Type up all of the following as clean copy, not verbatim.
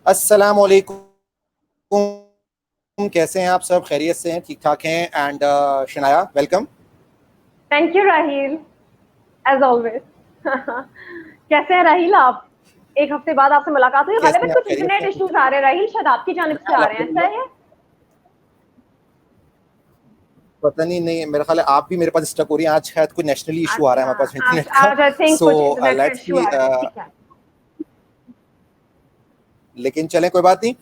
अस्सलाम वालेकुम। कैसे हैं आप सब? खैरियत से हैं? ठीक ठाक हैं? And Shanaya, welcome. Thank you Raheel, as always. कैसे हैं राहील आप? एक हफ्ते बाद आपसे मुलाकात हुई। कैसे हालांकि हैं आप? कुछ खैरियत इंटरनेट से हैं? ठीक इश्यूज ठाक? आ रहे हैं राहील, शायद आपकी जानिब से आ रहे हैं, ऐसा अल्हम्दुलिल्लाह। है? पता नहीं, मेरा ख्याल है आप भी मेरे पास स्टक हो रही हैं। आज शायद कोई नेशनली इशू आ रहा है अच्छा। हमारे पास आज इंटरनेट का। आज आई थिंक सो कुछ इंटरनेट का लेट्स इशू सी। आ रहा है, ठीक है। लेकिन चलें, कोई बात नहीं।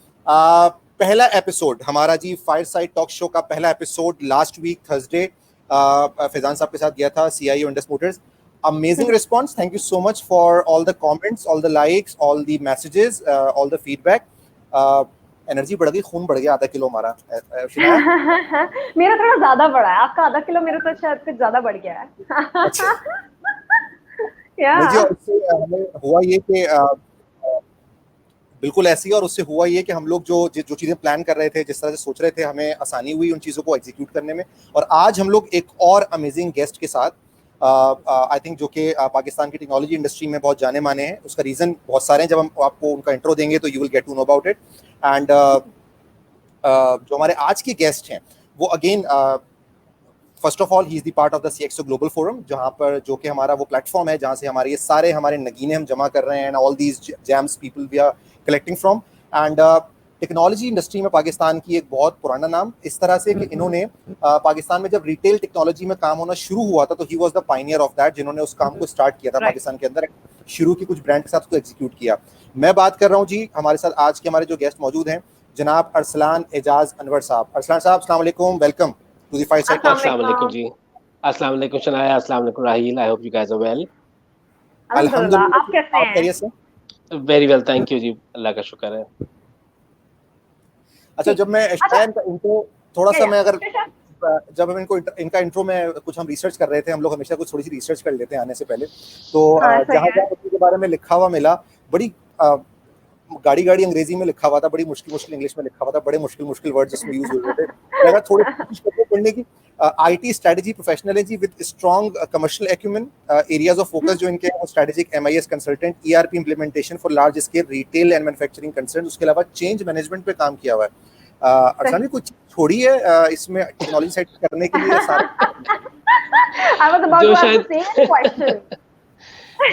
पहला एपिसोड हमारा जी फायर साइड टॉक शो का पहला episode last week Thursday Faizan साहब के साथ गया था, CIO Indus Motors. Amazing response, thank you so much for all the comments, all the likes, all the messages, all the feedback. Energy बढ़ गई, खून बढ़ गया आधा किलो हमारा। शनाया। मेरा थोड़ा ज्यादा बढ़ा है, आपका आधा किलो, मेरा तो शायद कुछ ज्यादा बढ़ गया है। अच्छा। या नहीं जी, और इससे हमें हुआ ये कि बिल्कुल ऐसी है, और उससे हुआ ये कि हम लोग जो जो चीज़ें प्लान कर रहे थे, जिस तरह से सोच रहे थे, हमें आसानी हुई उन चीज़ों को एग्जीक्यूट करने में। और आज हम लोग एक और अमेजिंग गेस्ट के साथ, आई थिंक जो कि पाकिस्तान की टेक्नोलॉजी इंडस्ट्री में बहुत जाने माने हैं। उसका रीज़न बहुत सारे हैं, जब हम आपको उनका इंट्रो देंगे तो you will get to know about it. And जो हमारे आज के गेस्ट हैं वो again, first of all he is the part of the CXO global forum, जहाँ पर जो कि हमारा वो प्लेटफॉर्म है जहाँ से हमारे ये सारे हमारे नगीने हम जमा कर रहे हैं, and all these gems people we are collecting from. And technology industry में पाकिस्तान की एक बहुत पुराना नाम, इस तरह से कि इन्होंने पाकिस्तान में जब रिटेल टेक्नोलॉजी में काम होना शुरू हुआ था तो he was the pioneer of that, जिन्होंने उस काम को स्टार्ट किया था राइट। पाकिस्तान के अंदर, शुरू की कुछ ब्रांड के साथ उसको एग्जीक्यूट किया। मैं बात कर रहा हूँ जी, हमारे साथ आज के हमारे जो गेस्ट मौजूद हैं, जनाब अरसलान एजाज अनवर साहब। अरसलान साहब, अस्सलाम वालेकुम, welcome to the five side talk show. अस्सलाम वालेकुम जी। अस्सलाम वालेकुम शनाया, अस्सलाम वालेकुम Raheel. I hope you guys are well. अल्हम्दुलिल्लाह, आप अल्हम्दुलिल्लाह, कैसे आप हैं? खैरियत से? वेरी वेल, थैंक यू जी, अल्लाह का शुक्र है। अच्छा, ठीक। जब मैं अच्छा। शायद इंट्रो थोड़ा सा या मैं अगर श्योर। जब हम इनका इंट्रो में कुछ हम रिसर्च कर रहे थे, हम लोग हमेशा कुछ थोड़ी सी रिसर्च कर लेते हैं आने से पहले, तो हाँ, सही जहाँ है। जहाँ उसी के बारे में लिखा हुआ मिला, बड़ी गाड़ी गाड़ी अंग्रेजी में लिखा हुआ था, बड़ी मुश्किल मुश्किल इंग्लिश में लिखा हुआ था, बड़े मुश्किल मुश्किल वर्ड्स उसमें यूज हुए थे। मैंने थोड़ी कोशिश करके पढ़ने की। IT स्ट्रेटजी प्रोफेशनल है जी, with strong commercial acumen. Areas of focus जो इनके strategic MIS consultant, ERP implementation for large scale retail and manufacturing concern, उसके अलावा चेंज मैनेजमेंट पे काम किया हुआ है। अरसान सही। भी कुछ छोड़ी है इसमें टेक्नोलॉजी साइड करने के लिए सारे? I was about जो to ask the शायद same question.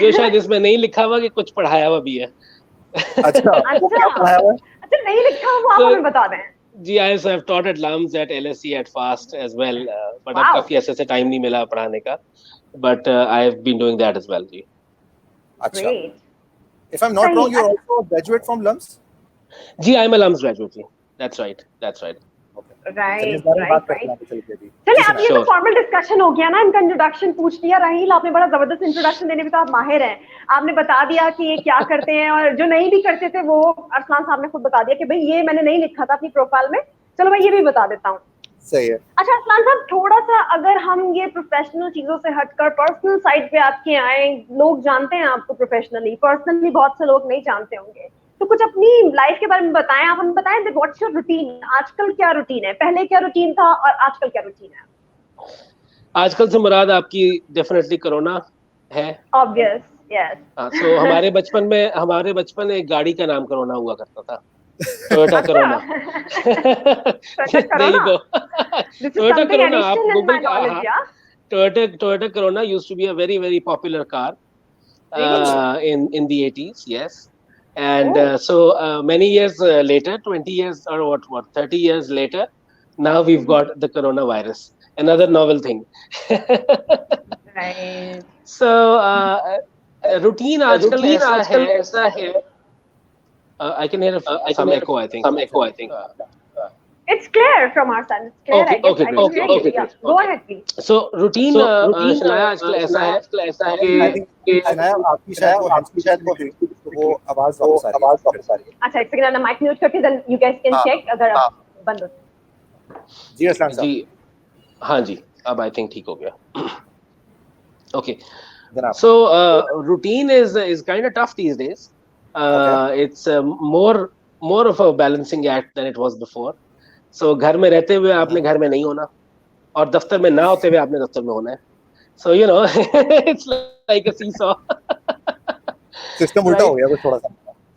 जो शायद इसमें नहीं लिखा हुआ कि कुछ पढ़ाया हुआ भी है। अच्छा, वो अच्छा। क्या पढ़ाया हुआ है? अच्छा, नहीं लिखा हुआ, आप So हमें बता दें। जी, I have taught at LUMS, at LSE, at FAST as well, but अब वाओ, काफी ऐसे से टाइम नहीं मिला पढ़ाने का, but I have been doing that as well जी। अच्छा, ग्रेट। if I'm not सही। wrong, you're अच्छा। also a graduate from LUMS? जी, I am a LUMS graduate जी। That's right, that's right। चलिए इस राइट बारे में बात राइट करते हैं राइट। आगे चल के भी। चलिए, जी अब सुनाए। ये तो Sure। फॉर्मल डिस्कशन हो गया ना, इनका इंट्रोडक्शन पूछ लिया। राहील, आपने बड़ा जबरदस्त इंट्रोडक्शन देने में तो आप माहिर हैं। आपने बता दिया कि ये क्या करते हैं, और जो नहीं भी करते थे वो अरसलान साहब ने खुद बता दिया कि भाई ये मैंने नहीं लिखा था अपनी प्रोफाइल में। चलो मैं ये भी बता देता हूँ। सही है। अच्छा अरसलान साहब, थोड़ा सा अगर हम ये प्रोफेशनल चीजों से हटकर पर्सनल साइड पे आपके आए, लोग जानते हैं आपको प्रोफेशनली, पर्सनली बहुत से लोग नहीं जानते होंगे, तो कुछ अपनी लाइफ के बारे में बताएं। आप हमें बताएं व्हाट्स योर रूटीन, आजकल क्या रूटीन है, पहले क्या रूटीन था और आजकल क्या रूटीन है? आजकल से मुराद आपकी डेफिनेटली कोरोना है। Obvious, yes. सो हमारे बचपन में एक गाड़ी का नाम कोरोना हुआ करता था, टोयोटा अच्छा। Corona. Toyota There you Corona, go। This is Toyota something Corona, आप additional in Google my knowledge, हाँ, yeah? Toyota Corona used to be a very very popular car really? in the 80s, yes। And oh, so many years later, 20 years or what 30 years later, now we've got the coronavirus, another novel thing। Right. So routine आजकल routine ऐसा है, आजकल ऐसा है। I can hear I can some here echo, I think। Some echo, I think. It's clear from our side. It's clear. Okay, okay, I great, can hear okay, you. Yeah. great, Go okay। ahead, please. So routine so routine Shanaya आजकल ऐसा सुनाया है आजकल ऐसा है कि I think सुनाया आपकी शायद वो हैंड्स फ्री शायद वो कनेक्टेड हुई, तो वो आवाज वापस आ रही है आवाज फिर वापस आ रही है। अच्छा, एक सेकंड, मैं माइक म्यूट करती हूँ, then you guys can हाँ check अगर आप बंद हो। जी असलान जी, साहब। हाँ जी, अब आई थिंक ठीक हो गया। Okay, जनाब। so routine is kind of tough these days। Okay. It's more of a balancing act than it was before। So घर में रहते हुए आपने घर में नहीं होना, और दफ्तर में ना होते हुए आपने दफ्तर में होना है। So you know, it's like a seesaw। System उल्टा हो Right? गया कुछ थोड़ा सा।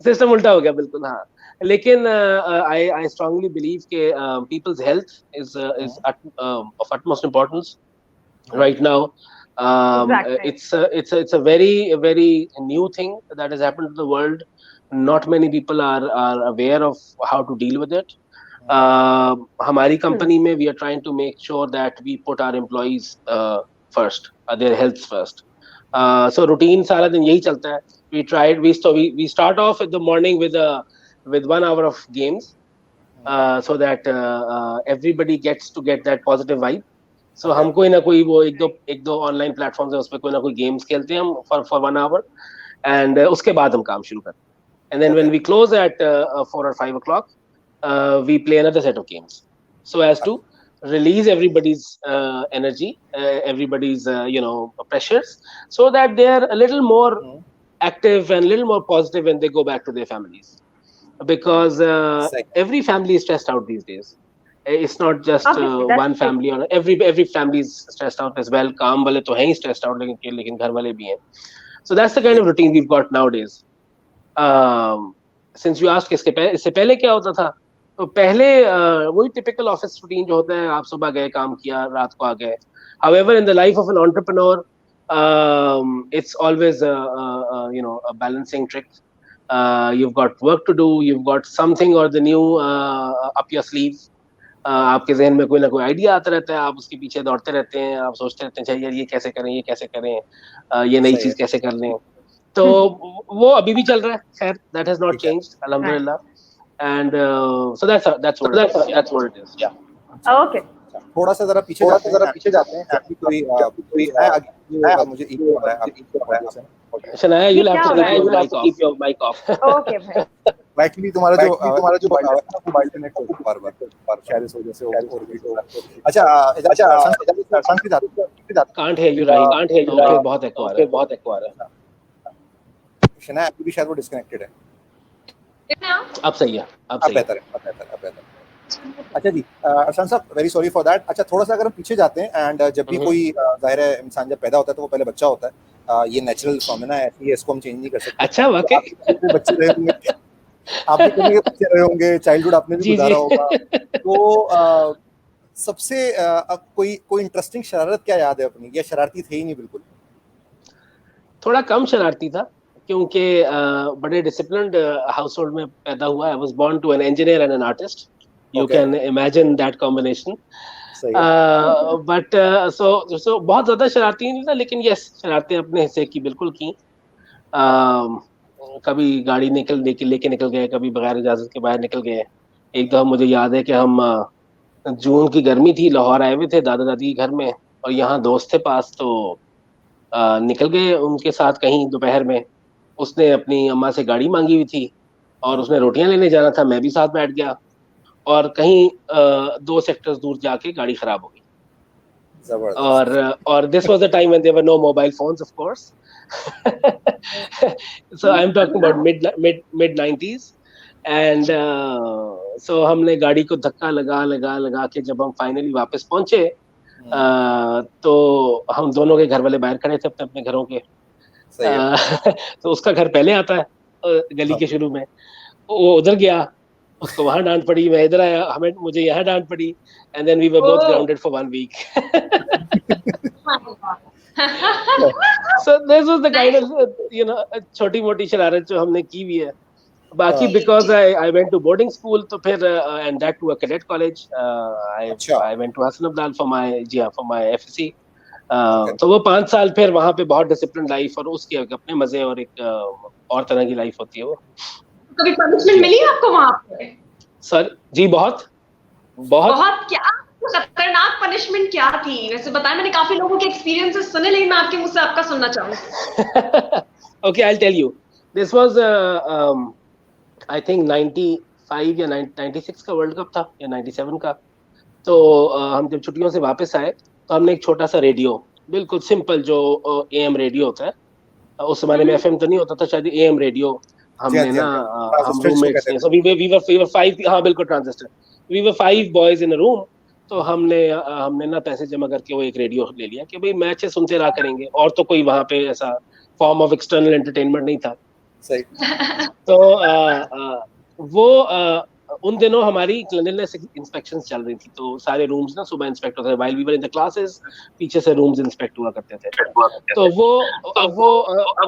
सिस्टम उल्टा हो गया, बिल्कुल हाँ। लेकिन I strongly believe कि people's health is of utmost importance right now. Exactly. It's a very new thing that has happened to the world. Not many people are aware of how to deal with it. हमारी company में we are trying to make sure that we put our employees first, their health first. So routine सारा दिन यही चलता है. We start off in the morning with 1 hour of games, so that everybody gets to get that positive vibe. So Okay. हम कोई ना कोई वो एक दो ऑनलाइन प्लेटफॉर्म्स है, उस पे कोई ना कोई गेम्स खेलते हैं हम for 1 hour, and उसके बाद हम काम शुरू करते हैं. And then when Okay. we close at 4 or 5 o'clock, we play another set of games, so as to release everybody's energy, everybody's pressures, so that they are a little more active and a little more positive when they go back to their families, because Same. every family is stressed out these days. It's not just Obviously, that's one true. family, or every family is stressed out as well. काम वाले तो हैं ही stressed out, लेकिन घर वाले भी हैं. So that's the kind of routine we've got nowadays. Since you asked इससे पहले क्या होता था, तो पहले वही typical office routine जो होता है, आप सुबह गए, काम किया, रात को आ गए. However, in the life of an entrepreneur, it's always a balancing trick. You've got work to do, you've got something or the new up your sleeve. आपके जहन में कोई ना कोई आइडिया आता रहता है, आप उसके पीछे दौड़ते रहते हैं, आप सोचते रहते हैं अच्छा यार ये कैसे करें, ये नई सही चीज है. कैसे कर लें. तो वो अभी भी चल रहा है. खैर, that has not ठीक है. changed, alhamdulillah. And so that's what it is. Yeah. Okay. थोड़ा सा जरा पीछे जाते हैं. अभी कोई है आगे, मुझे इको आ रहा है. आप Shania, you'll have to क्या keep your mic off. Okay, भाई. एक्चुअली तुम्हारा जो मोबाइल कनेक्ट हो बार शायद इस वजह से और भी हो. अच्छा Sanskrit Can't hear you right. Okay, बहुत echo आ रहा है. शना अभी भी शायद वो डिस्कनेक्टेड है. अब सही है. अब बेहतर है. अच्छा जी, अरशान साहब, वेरी सॉरी फॉर दैट. अच्छा, थोड़ा सा अगर हम पीछे जाते हैं, एंड जब भी कोई जाहिर है इंसान जब पैदा होता है तो वो पहले बच्चा होता है. ये नेचुरल फिनोमेना है, इसको हम चेंज नहीं कर सकते. अच्छा, वाकई बच्चे रहे होंगे, आप भी कभी बच्चे रहे होंगे, चाइल्डहुड आपने भी गुजारा होगा. तो सबसे कोई इंटरेस्टिंग शरारत क्या याद है अपनी, या शरारती थे ही नहीं बिल्कुल? थोड़ा कम शरारती था, क्योंकि बड़े डिसिप्लिन्ड हाउसहोल्ड में पैदा हुआ. I was born to an engineer and an artist. You can imagine that combination. But so बहुत ज़्यादा शरारती नहीं था, लेकिन yes, शरारतें अपने हिस्से की बिल्कुल की. कभी गाड़ी लेके निकल गए, कभी बगैर इजाज़त के बाहर निकल गए. एक दफ़ा मुझे याद है कि हम जून की गर्मी थी, लाहौर आए हुए थे दादा दादी के घर में, और यहाँ दोस्त थे पास, तो निकल गए उनके साथ कहीं दोपहर में. उसने अपनी अम्मा से गाड़ी मांगी हुई थी और उसने रोटियां लेने जाना था, मैं भी साथ बैठ गया, और कहीं 2 सेक्टर्स दूर जाके गाड़ी खराब हो गई. और this was the time when there were no mobile phones, of course. So I'm talking about mid 90s, and so हमने गाड़ी को धक्का लगा के जब हम फाइनली वापस पहुंचे, तो हम दोनों के घर वाले बाहर खड़े थे अपने घरों के. तो उसका घर पहले आता है गली के शुरू में, वो उधर गया, उसको वहां डांट पड़ी, मैं इधर आया, मुझे यहाँ डांट पड़ी, and then we were both grounded for 1 week. So this was the kind of छोटी मोटी शरारत जो हमने की हुई है. बाकी because I went to boarding school, तो फिर and that to a cadet college, I went to Hassan Abdal for my FSC. तो वो 5 साल फिर वहाँ पे बहुत डिसिप्लिन लाइफ, और उसके अपने मजे और एक और तरह की लाइफ होती है वो. कभी पनिशमेंट मिली आपको वहाँ पे? सर जी, बहुत. क्या खतरनाक पनिशमेंट क्या थी? वैसे बताएं, मैंने काफी लोगों के एक्सपीरियंसेस सुने, लेकिन मैं आपके मुंह से आपका सुनना चाहूंगी. Okay, I'll tell you. This was I think 95 या 96 का वर्ल्ड कप था, या 97 का. तो हम जब छुट्टियों से वापस आए, तो हमने एक छोटा सा रेडियो, बिल्कुल सिंपल जो AM रेडियो होता है, उस जमाने में FM तो नहीं होता था शायद, AM रेडियो हमने ना, हम रूममेट्स थे, so we were 5, हाँ बिल्कुल, transistor. We were 5 boys in a room. तो हमने ना पैसे जमा करके वो एक रेडियो ले लिया कि भाई मैच सुनते रहा करेंगे, और तो कोई वहाँ पे ऐसा फॉर्म ऑफ एक्सटर्नल एंटरटेनमेंट नहीं था. सही. तो वो उन दिनों हमारी क्लीनलीनेस इंस्पेक्शन चल रही थी, तो सारे रूम्स ना सुबह इंस्पेक्ट होते थे while we were in the classes, पीछे से रूम्स इंस्पेक्ट हुआ करते थे। तो वो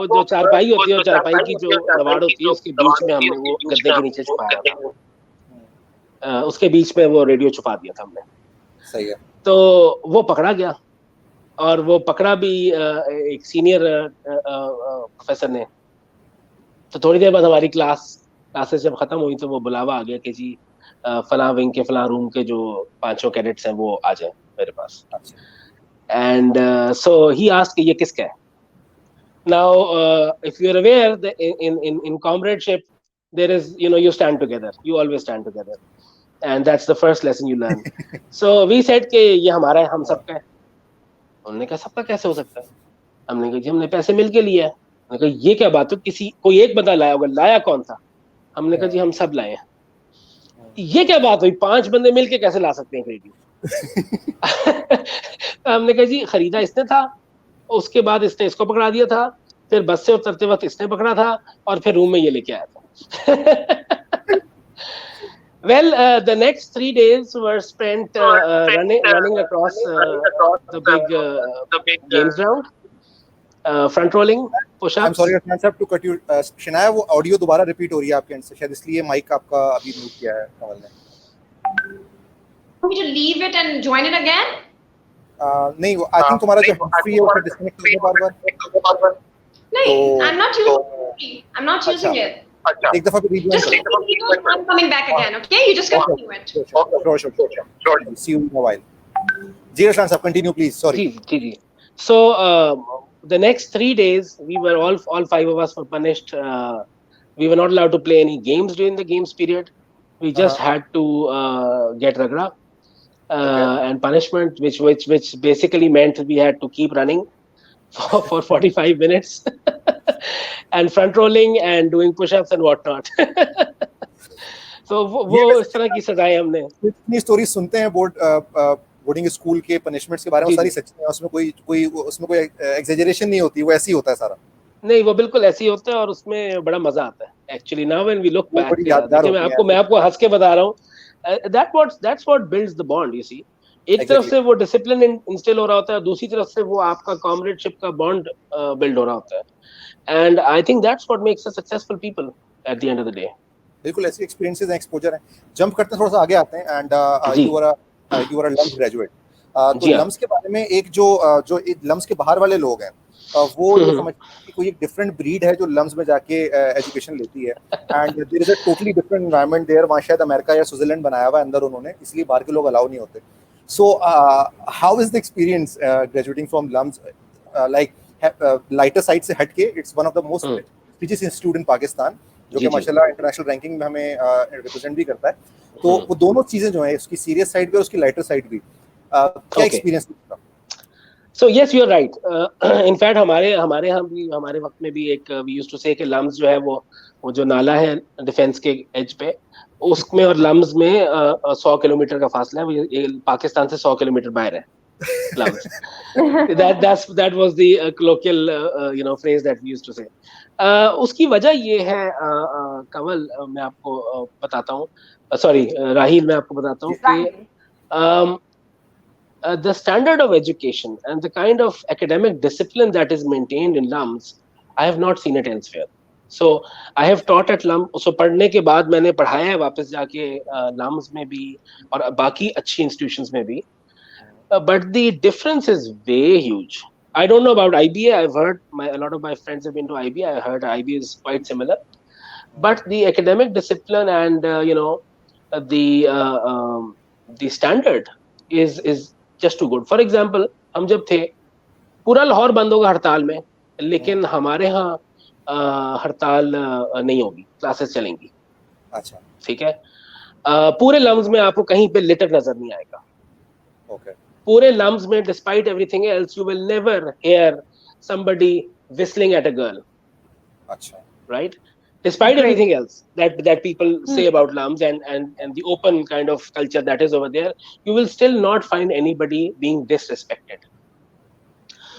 जो चारपाई होती है, चारपाई की जो रवाड़ होती है, उसके बीच में हमने वो गद्दे के नीचे छुपाया था, उसके बीच में वो रेडियो छुपा दिया था हमने। सही है। तो वो पकड़ा गया, और वो पकड़ा भी एक सीनियर प्रोफेसर ने। तो थोड़ी देर बाद हमारी क्लासेस जब खत्म हुई तो वो बुलावा आ गया कि जी फलां विंग के फलां रूम के जो 5 कैडेट्स हैं वो आ जाए मेरे पास। एंड सो ही आस्क्ड ये किसका है। Now if you are aware in comradeship there is, you stand together, you always stand together, and that's the first lesson you learn. So we said कि ये हमारा है, हम सबका है। उन्होंने कहा सबका कैसे हो सकता है? हमने कहा जी हमने पैसे मिल के लिया है। उन्होंने कहा ये क्या बात है, कोई एक बंदा लाया होगा, लाया कौन था? हमने कहा जी हम सब लाए हैं। ये क्या बात हुई, 5 बंदे मिलके कैसे ला सकते हैं रेडियो? हमने कहा जी खरीदा इसने था, उसके बाद इसने इसको पकड़ा दिया था, फिर बस से उतरते वक्त इसने पकड़ा था, और फिर रूम में ये लेके आया था। Well, the next 3 days were spent running across the big games ground, front rolling, push-ups. I'm sorry Ashman sir to cut you. Shinaya, वो ऑडियो दोबारा रिपीट हो रही है आपके एंड से, शायद इसलिए माइक आपका अभी म्यूट किया है कमल ने। Want me to leave it and join it again? नहीं, आई थिंक तुम्हारा जो हिस्ट्री है उससे डिस्कनेक्ट हो रहा है बार-बार। नहीं, I'm not using it. एक दफा भी rejoin Just let me know if I'm coming back again, okay? You just continue it. Sure. See you in a while. जी Ashman sir, continue please. Sorry. जी. So the next 3 days we were all 5 of us were punished. We were not allowed to play any games during the games period. We just had to get ragda and punishment, which basically meant we had to keep running for 45 minutes and front rolling and doing push-ups and whatnot. So वो इस तरह की सजाएं हमने। इतनी story सुनते हैं boarding school के पनिशमेंट्स के बारे में, सारी सच्ची है, उसमें कोई एग्जेजरेशन नहीं होती, वो ऐसे ही होता है सारा। नहीं, वो बिल्कुल ऐसे ही होता है, और उसमें बड़ा मजा आता है actually. Now when we look back, मैं आपको हंस के बता रहा हूँ, that's what builds the bond, you see. एक तरफ से वो डिसिप्लिन इंस्टॉल हो रहा होता है, दूसरी तरफ से वो आपका कॉमरेडशिप का बॉन्ड बिल्ड हो रहा होता है, and I think that's what makes a successful people at the end of the day. बिल्कुल ऐसे एक्सपीरियंसेस हैं, एक्सपोजर है। जंप करते हैं, थोड़ा सा आगे आते हैं, and you are a LUMS graduate. तो लम्स के बारे में एक जो लम्स के बाहर वाले लोग हैं वो ये समझते हैं कि कोई एक डिफरेंट ब्रीड है जो लम्स में जाके एजुकेशन लेती है, and there is a totally different environment there. वहाँ शायद अमेरिका या स्विट्जरलैंड बनाया हुआ है अंदर उन्होंने, इसलिए बाहर के लोग अलाउ नहीं होते। So how is the experience graduating from LUMS, like lighter side से हट के? It's one of the most prestigious institute in Pakistan, जो कि माशाल्लाह इंटरनेशनल रैंकिंग में हमें रिप्रेजेंट भी करता है। तो वो दोनों चीजें जो है, उसकी सीरियस साइड भी और उसकी लाइटर साइड भी, क्या एक्सपीरियंस था? So yes, you are right. In fact, हमारे वक्त में भी एक we used to say कि लम्स जो है वो जो नाला है डिफेंस के एज पे, उसमें और लम्स में 100 किलोमीटर का फासला है। ये पाकिस्तान से 100 किलोमीटर बाहर है lumps. that was the colloquial phrase that we used to say. उसकी वजह ये है कमल, मैं आपको बताता हूँ, सॉरी राहिल, मैं आपको बताता हूँ कि the standard of education and the kind of academic discipline that is maintained in LUMS, I have not seen it elsewhere. So I have taught at LUMS. So पढ़ने के बाद मैंने पढ़ाया है वापस जाके LUMS में भी और बाकी अच्छी institutions में भी, but the difference is way huge. I don't know about IBA. I've heard a lot of my friends have been to IBA. I heard IBA is quite similar, but the academic discipline and the standard is just too good. For example, हम जब थे, पूरा लाहौर बंद होगा हड़ताल में, लेकिन हमारे यहाँ हड़ताल नहीं होगी, क्लासेस चलेंगी। अच्छा, ठीक है। पूरे लम्स में आपको कहीं पे लिटर नजर नहीं आएगा। ओके। पूरे लम्स में despite everything else, you will never hear somebody whistling at a girl. अच्छा, right? Despite everything else that people say about LUMS and the open kind of culture that is over there, you will still not find anybody being disrespected.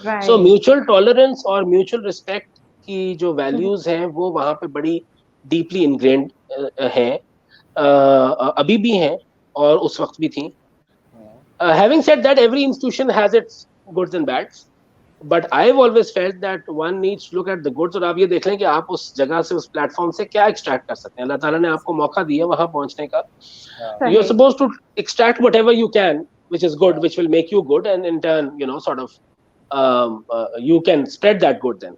Right. So mutual tolerance और mutual respect की जो values हैं वो वहाँ पे बड़ी deeply ingrained हैं, अभी भी हैं और उस वक्त भी थी. Having said that, every institution has its goods and bads, but I've always felt that one needs to look at the goods. और आप ये देख लें कि आप उस जगह से, उस प्लेटफॉर्म से क्या एक्सट्रैक्ट कर सकते हैं. अल्लाह ताला ने आपको मौका दिया वहां पहुंचने का. You're supposed to extract whatever you can, which is good, which will make you good, and in turn, you know, sort of, you can spread that good then.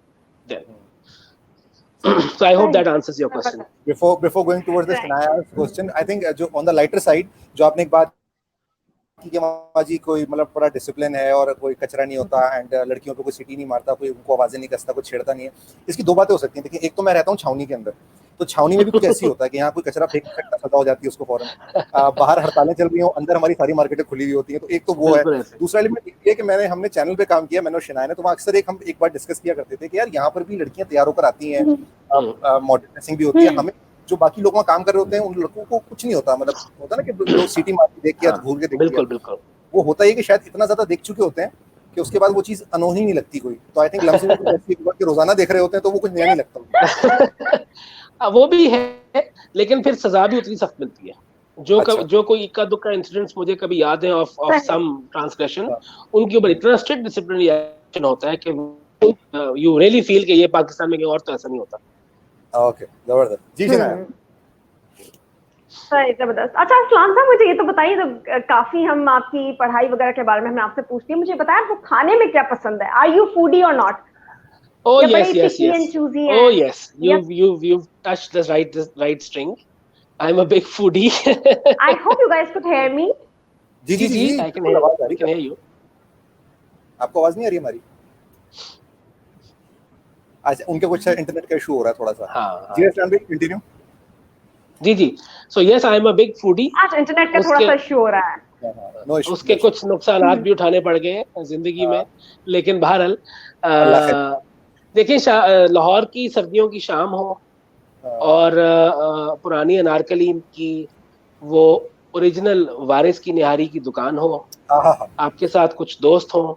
So I hope that answers your question. Before going towards the Shanaya's question, I think जो on the lighter side, जो आपने एक बात कि मामा जी कोई मतलब बड़ा discipline है और कोई कचरा नहीं होता एंड लड़कियों पे कोई सीटी नहीं मारता, कोई उनको आवाजें नहीं कसता, कोई छेड़ता नहीं है. इसकी दो बातें हो सकती हैं. देखिए, एक तो मैं रहता हूँ छावनी के अंदर, तो छावनी में भी कुछ ऐसी होता है कि यहाँ कोई कचरा फेंक सकता, सजा हो जाती है उसको फौरन. बाहर हड़तालें चल रही हो, अंदर हमारी सारी मार्केटें खुली हुई होती हैं. तो एक तो वो है. दूसरा एलिमेंट ये है कि हमने चैनल पे काम किया, मैंने और शनाया ने, तो वहाँ अक्सर हम एक बार डिस्कस किया करते थे कि यार यहाँ पर भी लड़कियां तैयार होकर आती हैं, मॉडल ड्रेसिंग भी होती है. हमें जो बाकी लोग वहाँ काम कर रहे होते हैं उन लड़कों को कुछ नहीं होता. मतलब होता ना कि लोग सीटी मार के देख के घूर के देख के, बिल्कुल वो होता है कि शायद इतना ज्यादा देख चुके होते हैं कि उसके बाद वो चीज अनोही नहीं लगती कोई. तो आई थिंक लम्स के रोजाना देख रहे होते हैं तो वो कुछ नया नहीं लगता. वो भी है, लेकिन फिर सजा भी उतनी सख्त मिलती है. जो कोई इक्का दुक्का इंसिडेंट्स मुझे कभी याद है ऑफ सम ट्रांसग्रेशन, उनके ऊपर इतना स्ट्रिक्ट डिसिप्लिनरी एक्शन होता है कि यू रियली फील कि ये पाकिस्तान में कहीं और तो ऐसा नहीं होता. ओके, जबरदस्त. जी शनाया. सही, जबरदस्त. अच्छा असलान साहब, मुझे ये तो बताइए, तो काफी हम आपकी पढ़ाई वगैरह के बारे में हमने आपसे पूछ लिया, मुझे बताया आपको खाने में क्या पसंद है. आर यू फूडी और not? Oh yes. Oh yes, you've touched the right string. I'm a big foodie. I hope you guys could hear me. जी, I can hear you. आपको आवाज नहीं आ रही हमारी? अच्छा, उनके कुछ इंटरनेट का इशू हो रहा है थोड़ा सा. हाँ. जी असलान भाई, कंटिन्यू. जी. So yes, I'm a big foodie. आज इंटरनेट का थोड़ा सा इशू हो रहा है. No issue. उसके कुछ नुकसानात भी उठाने पड़ गए जिंदगी में, लेकिन बहरहाल देखिए, लाहौर की सर्दियों की शाम हो और पुरानी अनारकली की वो ओरिजिनल वारिस की निहारी की दुकान हो, आपके साथ कुछ दोस्त हों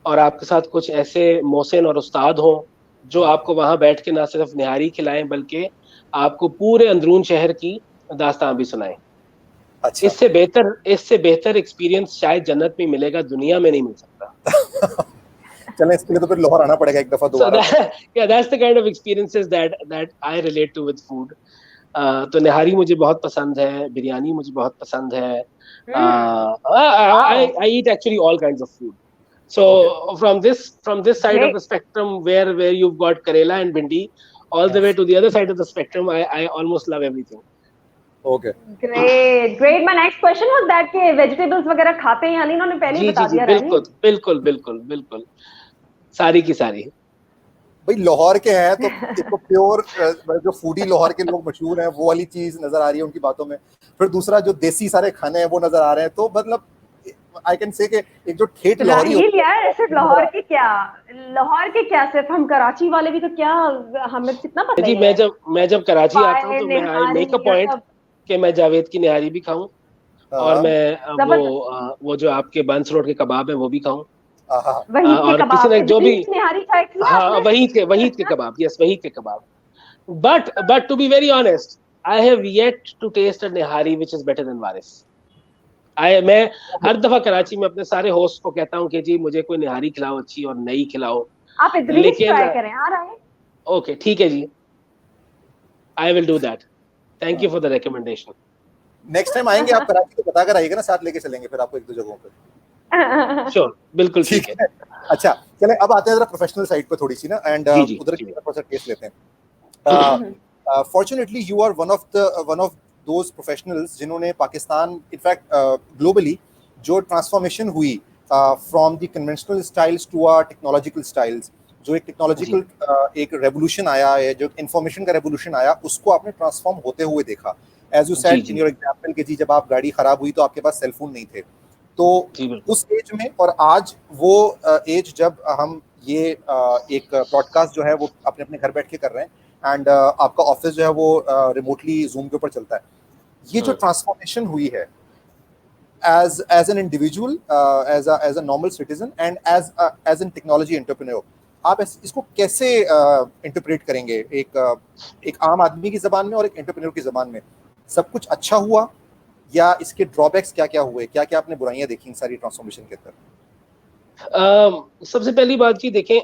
और आपके साथ कुछ ऐसे मोहसिन और उस्ताद हों जो आपको वहां बैठ के ना सिर्फ निहारी खिलाएं बल्कि आपको पूरे अंदरून शहर की दास्तान भी सुनाएं. अच्छा. इससे बेहतर एक्सपीरियंस शायद जन्नत में मिलेगा, दुनिया में नहीं मिल सकता. चलें, इसके लिए तो फिर लाहौर आना पड़ेगा एक दफा दोबारा. Yeah, that's the kind of experiences that I relate to with food. तो निहारी मुझे बहुत पसंद है, बिरयानी मुझे बहुत पसंद है. I eat actually all kinds of food. So from this side of the spectrum where you've got Karela and Bindi, all the way to the other side of the spectrum, I almost love everything. Okay. Great. My next question was that के vegetables वगैरह खाते हैं या नहीं, उन्होंने पहले ही बता दिया. बिल्कुल. सारी की सारी. भाई लाहौर के हैं तो एक प्योर जो फूडी लाहौर के लोग मशहूर हैं वो वाली चीज नजर आ रही है उनकी बातों में. फिर दूसरा जो देसी सारे खाने हैं वो नजर आ रहे हैं. तो मतलब आई कैन से कि एक जो ठेठ लाहौरी है यार. सिर्फ लाहौर के क्या सिर्फ हम कराची वाले भी तो क्या, हमें कितना पता है. जी, मैं जब कराची आता हूँ तो मैं आई मेक अ पॉइंट कि मैं जावेद की निहारी भी खाऊं और मैं वो जो आपके बंस रोड के कबाब है वो भी खाऊं. और किसी ने जो भी वहीद के कबाब. यस, वहीद के कबाब. But to be very honest, I have yet to taste a nihari which is better than Waris. मैं हर दफा कराची में अपने सारे होस्ट को कहता हूं कि जी मुझे कोई निहारी खिलाओ अच्छी और नई खिलाओ. आप इधर भी ट्राई करें. आ रहा है. ओके, ठीक है जी, I will do that. Thank you for the recommendation. Next time आएंगे आप कराची तो बताकर आइएगा ना, साथ लेके चलेंगे फिर आपको एक दो जगहों पे. श्योर, बिल्कुल ठीक है. अच्छा, चलें अब आते हैं जरा प्रोफेशनल साइड पे थोड़ी सी ना, एंड उधर की थोड़ा सा टेस्ट लेते हैं. Fortunately you are one of those professionals जिन्होंने पाकिस्तान, इनफैक्ट ग्लोबली, जो ट्रांसफॉर्मेशन हुई from the conventional styles to our technological styles, जो एक टेक्नोलॉजिकल एक रेवोल्यूशन आया है, जो इंफॉर्मेशन का रेवोल्यूशन आया, उसको आपने ट्रांसफॉर्म होते हुए देखा. As you said in your example कि जी जब आप गाड़ी खराब हुई तो आपके पास सेलफोन नहीं थे. तो उस एज में और आज वो एज जब हम ये एक ब्रॉडकास्ट जो है वो अपने घर बैठ के कर रहे हैं एंड आपका ऑफिस जो है वो रिमोटली जूम के ऊपर चलता है, ये जो ट्रांसफॉर्मेशन हुई है as an individual, as a normal citizen and as an technology entrepreneur, आप इसको कैसे इंटरप्रेट करेंगे एक आम आदमी की जबान में और एक एंटरप्रेन्योर की जबान में? सब कुछ अच्छा हुआ या इसके ड्रॉबैक्स क्या क्या हुए, क्या क्या आपने बुराइयां देखी इन सारी ट्रांसफॉर्मेशन के अंदर? सबसे पहली बात की देखें,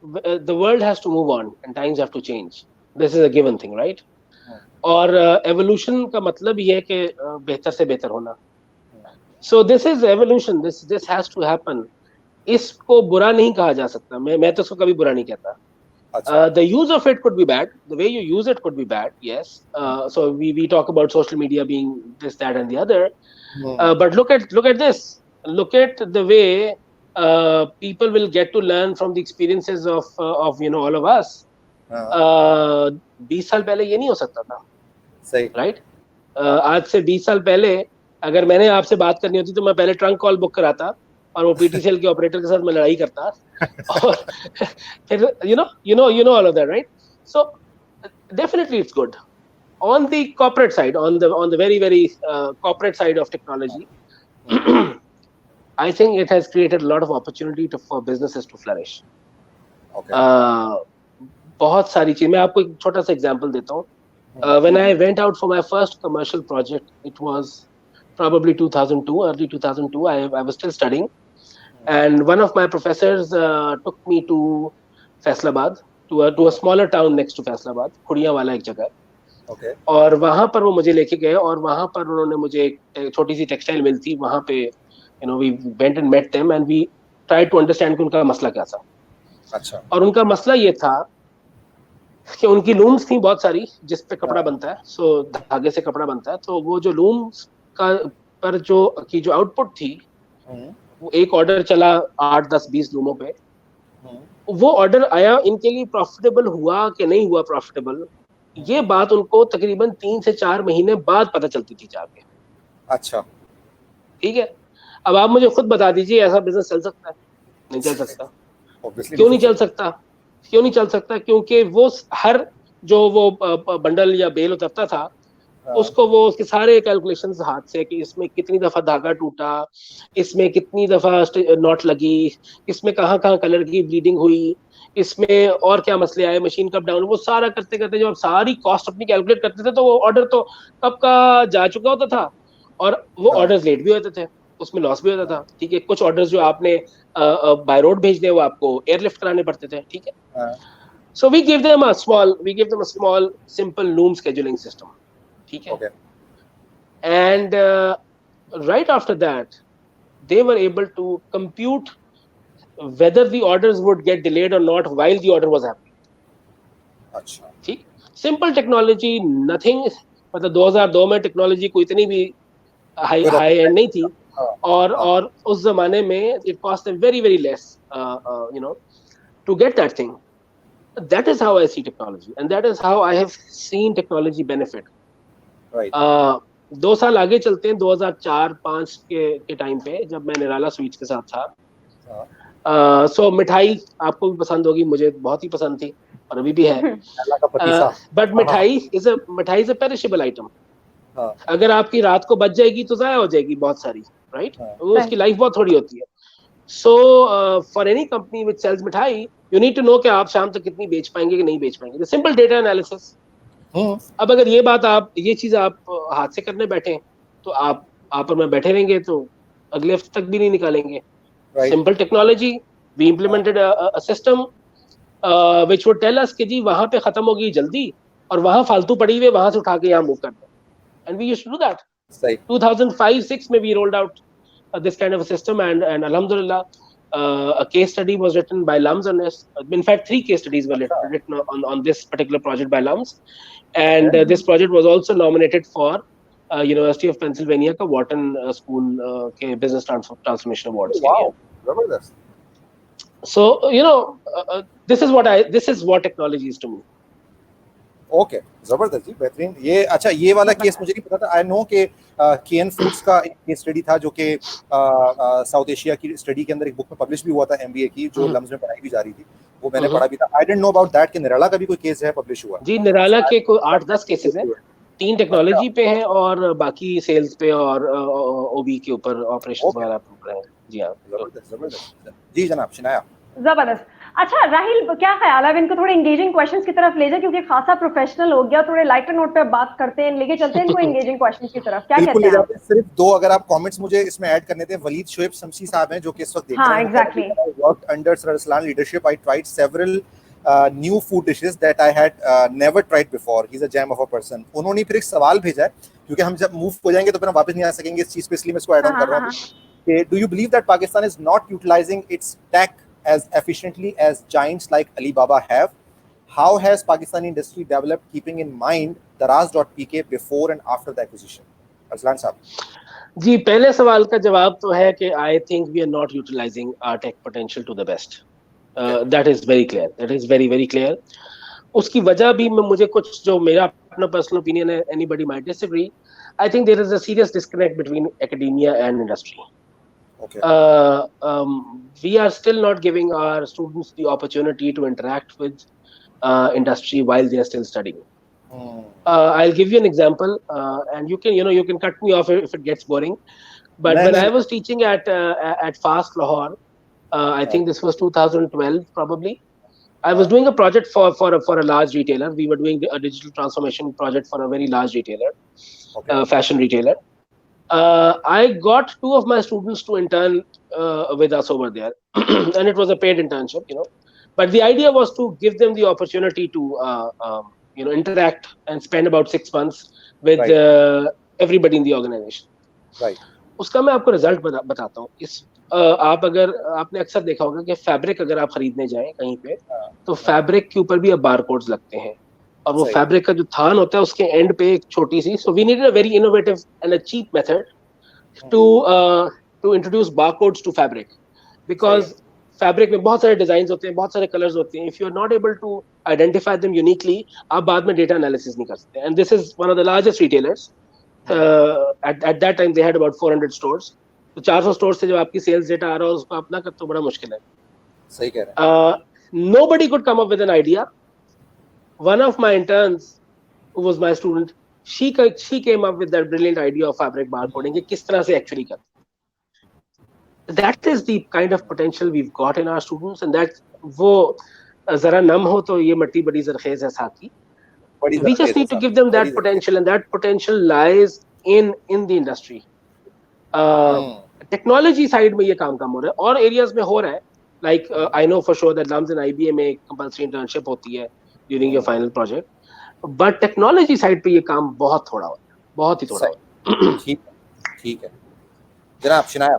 the world has to move on and times have to change, this is a given thing, right? और एवोल्यूशन का मतलब ये है कि बेहतर से बेहतर होना। So this is evolution, this has to happen. इसको बुरा नहीं कहा जा सकता, मैं तो इसको कभी बुरा नहीं कहता। The use of it could be bad. The way you use it could be bad. Yes. So we talk about social media being this, that, and the other. But look at this. Look at the way people will get to learn from the experiences of all of us. 20 साल पहले ये नहीं हो सकता था, सही, right? आज से 20 साल पहले अगर मैंने आपसे बात करनी होती तो मैं पहले ट्रंक कॉल बुक कराता और वो पीटीसीएल के ऑपरेटर के साथ मैं लड़ाई करता और फिर you know all of that, right? So definitely it's good on the corporate side, on the very corporate side of technology. I think it has created a lot of opportunity for businesses to flourish. बहुत सारी चीज, मैं आपको एक छोटा सा example देता हूँ. When I went out for my first commercial project, it was probably 2002, early 2002. I was still studying. And one of my professors took me to Faisalabad, to a smaller town next to Faisalabad, Khurianwala एक जगह. Okay. और वहाँ पर वो मुझे लेके गए और वहाँ पर उन्होंने मुझे एक छोटी सी टेक्सटाइल मिल थी, वहाँ पे we went and met them and we tried to understand कि उनका मसला क्या था. अच्छा. और उनका मसला ये था कि उनकी लूम्स थी बहुत सारी जिस पे कपड़ा बनता है, सो धागे से कपड़ा बनता है. तो वो जो लूम्स का पर जो आउटपुट थी, वो एक ऑर्डर चला 8, 10, 20 लूमों पे. वो ऑर्डर आया, इनके लिए प्रॉफिटेबल हुआ कि नहीं हुआ प्रॉफिटेबल, ये बात उनको तकरीबन 3 से 4 महीने बाद पता चलती थी जाके. अच्छा, ठीक है. अब आप मुझे खुद बता दीजिए, ऐसा बिजनेस चल सकता है? नहीं चल सकता. क्यों नहीं चल सकता? क्योंकि वो हर जो वो बंडल या बेल उतरता था, उसको वो उसके सारे कैलकुलेशंस हाथ से कि इसमें कितनी दफा धागा टूटा, इसमें कितनी दफा नॉट लगी, इसमें कहाँ कलर की ब्लीडिंग हुई, इसमें और क्या मसले आए, मशीन कब डाउन, वो सारा करते करते जब आप सारी कॉस्ट अपनी कैलकुलेट करते थे तो वो ऑर्डर तो कब का जा चुका होता था और वो ऑर्डर्स लेट भी होते थे, उसमें लॉस भी होता था. ठीक है. कुछ ऑर्डर्स जो आपने बाय रोड भेजने वो आपको एयरलिफ्ट कराने पड़ते थे. ठीक है. So we give them a small simple loom scheduling system. ठीक है. Okay. And right after that they were able to compute whether the orders would get delayed or not while the order was happening. अच्छा. ठीक. Simple technology, nothing, मतलब 2002 में technology कोई इतनी भी high and नहीं थी. और उस जमाने में it cost them very less to get that thing. That is how I see technology and that is how I have seen technology benefit. Right. 2 साल आगे चलते हैं, 2004-5 के टाइम पे जब मैं निराला स्वीट्स के साथ था. सो मिठाई आपको भी पसंद होगी, मुझे बहुत ही पसंद थी और अभी भी है. बट मिठाई इज अ पेरिशेबल आइटम. अगर आपकी रात को बच जाएगी तो जाया हो जाएगी बहुत सारी, राइट? वो उसकी लाइफ बहुत थोड़ी होती है. So for any company which sells mithai, you need to know कि आप शाम तक कितनी बेच पाएंगे कि नहीं बेच पाएंगे. Simple data analysis. अब अगर ये चीज आप हाथ से करने बैठे तो आप और मैं बैठे रहेंगे तो अगले हफ्ते तक भी नहीं निकालेंगे. Simple technology, we implemented a system which would tell us कि जी वहां पे खत्म होगी जल्दी और वहां फालतू पड़ी हुई, वहां से उठा के यहाँ मूव कर दो. And we used to do that. 2005-6 में we rolled out this kind of a system and alhamdulillah a case study was written by Lums on this. In fact, 3 case studies were written on this particular project by Lums. And this project was also nominated for University of Pennsylvania ka Wharton School ke Business Transformation Awards. Wow, zabardast. So this is what technology is to me. Okay, जबरदस्त जी, बेहतरीन. ये अच्छा, ये वाला case मुझे नहीं पता था. आई नो कि केन फूड्स का एक केस स्टडी था जो कि साउथ एशिया की स्टडी के अंदर एक बुक में पब्लिश भी हुआ था, एमबीए की, जो लम्स में पढ़ाई भी जा रही थी. वो मैंने पढ़ा भी था. I didn't know about that कि निराला का भी कोई केस है पब्लिश हुआ. जी, निराला के कोई 8-10 केसेस हैं. 3 टेक्नोलॉजी पे हैं और बाकी सेल्स पे और ओबी के ऊपर ऑपरेशंस वगैरह पे हैं. जी हां, जबरदस्त. जी जनाब, शिनाया. जबरदस्त. अच्छा राहिल, क्या ख्याल है, अब इनको थोड़े एंगेजिंग क्वेश्चंस की तरफ ले जाए, क्योंकि खासा प्रोफेशनल हो गया, थोड़े लाइटर नोट पे बात करते हैं, लेके चलते हैं इनको एंगेजिंग क्वेश्चंस की तरफ। क्या बिल्कुल कहते ले हैं आप? जाते हैं। सिर्फ दो अगर आप कमेंट्स मुझे इसमें ऐड करने थे। वलीद शोएब शमसी साहब हैं जो कि इस वक्त देख हाँ, रहे हैं। exactly. Worked under sir Arsalan leadership, I tried several new food dishes that I had never tried before, he is a gem of a person. उन्होंने फिर एक सवाल भेजा है, क्योंकि हम जब मूव हो जाएंगे तो फिर हम वापस नहीं आ सकेंगे इस चीज पे, इसलिए मैं इसको ऐड ऑन कर रहा हूँ कि do you believe that Pakistan is not utilising its tech as efficiently as giants like Alibaba have? How has Pakistani industry developed keeping in mind Daraz.pk before and after the acquisition? Arslan साहब। जी, पहले सवाल का जवाब तो है कि I think we are not utilising our tech potential to the best. That is very clear, that is very very clear. उसकी वजह भी मुझे कुछ, जो मेरा अपना पर्सनल ओपिनियन है, anybody might disagree, I think there is a serious disconnect between academia and industry. Okay. We are still not giving our students the opportunity to interact with industry while they are still studying. I'll give you an example, and you can cut me off if it gets boring. But when I was teaching at FAST Lahore, I think this was 2012 probably. I was doing a project for a large retailer. We were doing a digital transformation project for a very large retailer, fashion retailer. I got two of my students to intern with us over there, and it was a paid internship, But the idea was to give them the opportunity to, interact and spend about 6 months with everybody in the organization. Right. उसका मैं आपको result बताता हूँ. आपने अक्सर देखा होगा कि फैब्रिक अगर आप खरीदने जाएं कहीं पे, तो फैब्रिक के ऊपर भी अब बारकोड्स लगते हैं, और वो फैब्रिक का जो थान होता है उसके एंड पे एक छोटी सी, so we needed a very innovative and a cheap method to introduce barcodes to fabric, because fabric में बहुत सारे डिजाइन होते हैं, बहुत सारे कलर्स होते हैं. If you are not able to identify them uniquely, आप बाद में डेटा एनालिसिस नहीं कर सकते. And this is one of the largest retailers. at that time they had about 400 stores. तो 400 stores से जब आपकी sales data आ रहा है उसको अपना कर तो बड़ा मुश्किल है. सही कह रहे हैं. Nobody could come up with an idea. One of my interns, who was my student, she came up with that brilliant idea of fabric barcoding कि किस तरह से actually करते. That is the kind of potential we've got in our students, and that वो जरा नम हो तो ये मट्टी बड़ी जरखेज है साथ ही. We just need to give them that potential, and that potential lies in the industry. Technology side में ये काम हो रहा है, और areas में हो रहा है. Like I know for sure that LUMS and IBA में compulsory internship होती है during your final project, but technology side पे ये काम बहुत थोड़ा होता है, बहुत ही थोड़ा होता है. ठीक है जनाब शिनाया.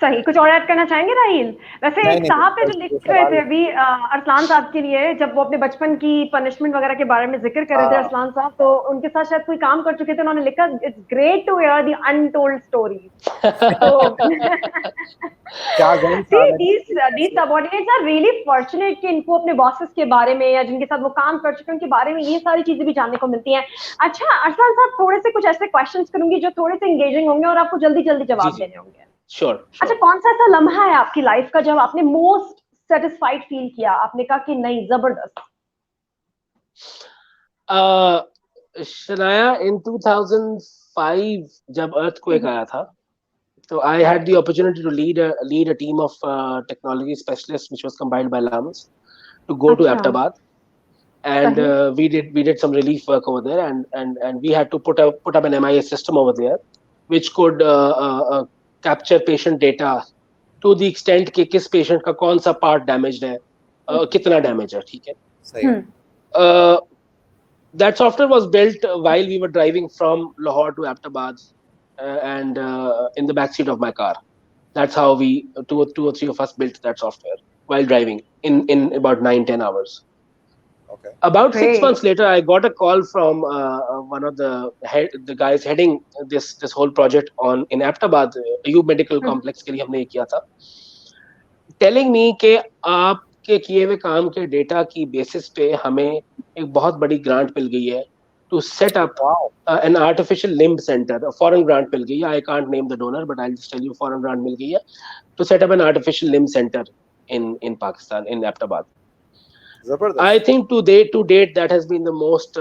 सही, कुछ और ऐड करना चाहेंगे राहिल? वैसे एक साहब पे जो लिख रहे थे अभी अरसलान साहब के लिए, जब वो अपने बचपन की पनिशमेंट वगैरह के बारे में जिक्र कर रहे थे अरसलान साहब, तो उनके साथ शायद कोई काम कर चुके थे, उन्होंने लिखा it's great to hear the untold stories. These subordinates are really fortunate कि इनको अपने बॉसेस के बारे में या जिनके साथ वो काम कर चुके हैं उनके बारे में ये सारी चीजें भी जानने को मिलती हैं. अच्छा अरसलान साहब, थोड़े से कुछ ऐसे क्वेश्चंस करूंगी जो थोड़े से एंगेजिंग होंगे और आपको जल्दी जवाब देने होंगे. Sure. अच्छा, कौन सा ऐसा लम्हा है आपकी लाइफ का जब आपने मोस्ट सेटिस्फाइड फील किया, आपने कहा कि नहीं जबरदस्त? शनाया, in 2005 जब earthquake आया था, तो I had the opportunity to lead a team of technology specialists which was compiled by LUMS to go to Abbottabad, and we did some relief work over there, and we had to put up an MIS system over there which could capture patient data to the extent कि किस patient का कौन सा part damaged है, कितना damage है. ठीक है. सही. That software was built while we were driving from Lahore to Abbottabad, and in the backseat of my car. That's how we two or three of us built that software while driving in about 9-10 hours. Okay. About 6 months later, I got a call from one of the guys heading this whole project in Abbottabad, Ayub Medical Complex के लिए हमने ये किया था, telling me कि आपके किए हुए काम के डेटा की बेसिस पे हमें एक बहुत बड़ी ग्रांट मिल गई है to set up an artificial limb center. A foreign grant मिल गई है. I can't name the donor, but I'll just tell you foreign grant मिल गई है to set up an artificial limb center in Pakistan, in Abbottabad. I think to date that has been the most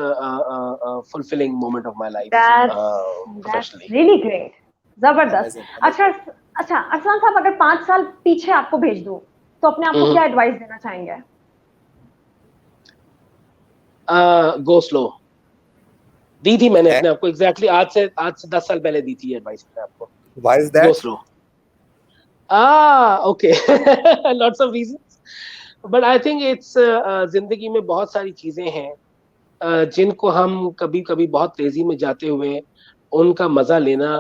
fulfilling moment of my life. That's really great. जबरदस्त. अच्छा अरसलान साहब, अगर 5 साल पीछे आपको भेज दूं तो अपने आप को क्या एडवाइस देना चाहेंगे? Go slow. दी थी मैंने अपने आप को एग्जैक्टली आज से 10 साल पहले दी थी एडवाइस मैंने आपको। Why is go that? Slow. Okay lots of reasons, but I think it's जिंदगी में बहुत सारी चीजें हैं जिनको हम कभी कभी बहुत तेजी में जाते हुए उनका मजा लेना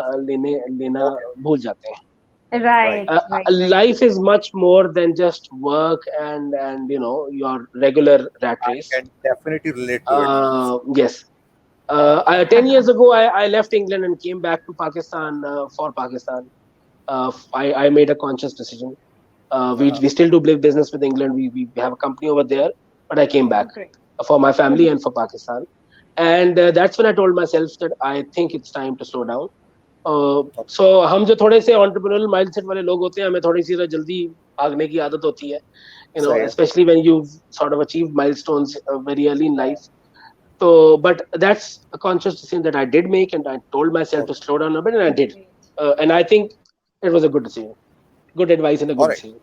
भूल जाते हैं। Right, right. Life is much more than just work and your regular rat I race. can definitely relate to it. Yes. 10 years ago, I left England and came back to Pakistan for Pakistan. I made a conscious decision. We still do business with England. We have a company over there, but I came back for my family and for Pakistan. And that's when I told myself that I think it's time to slow down. So हम जो थोड़े से entrepreneurial mindset वाले लोग होते हैं, हमें थोड़ी सी जल्दी भागने की आदत होती है, especially when you've sort of achieved milestones very early in life. So, but that's a conscious decision that I did make, and I told myself to slow down a bit, and I did. And I think it was a good decision, good advice, and a good decision.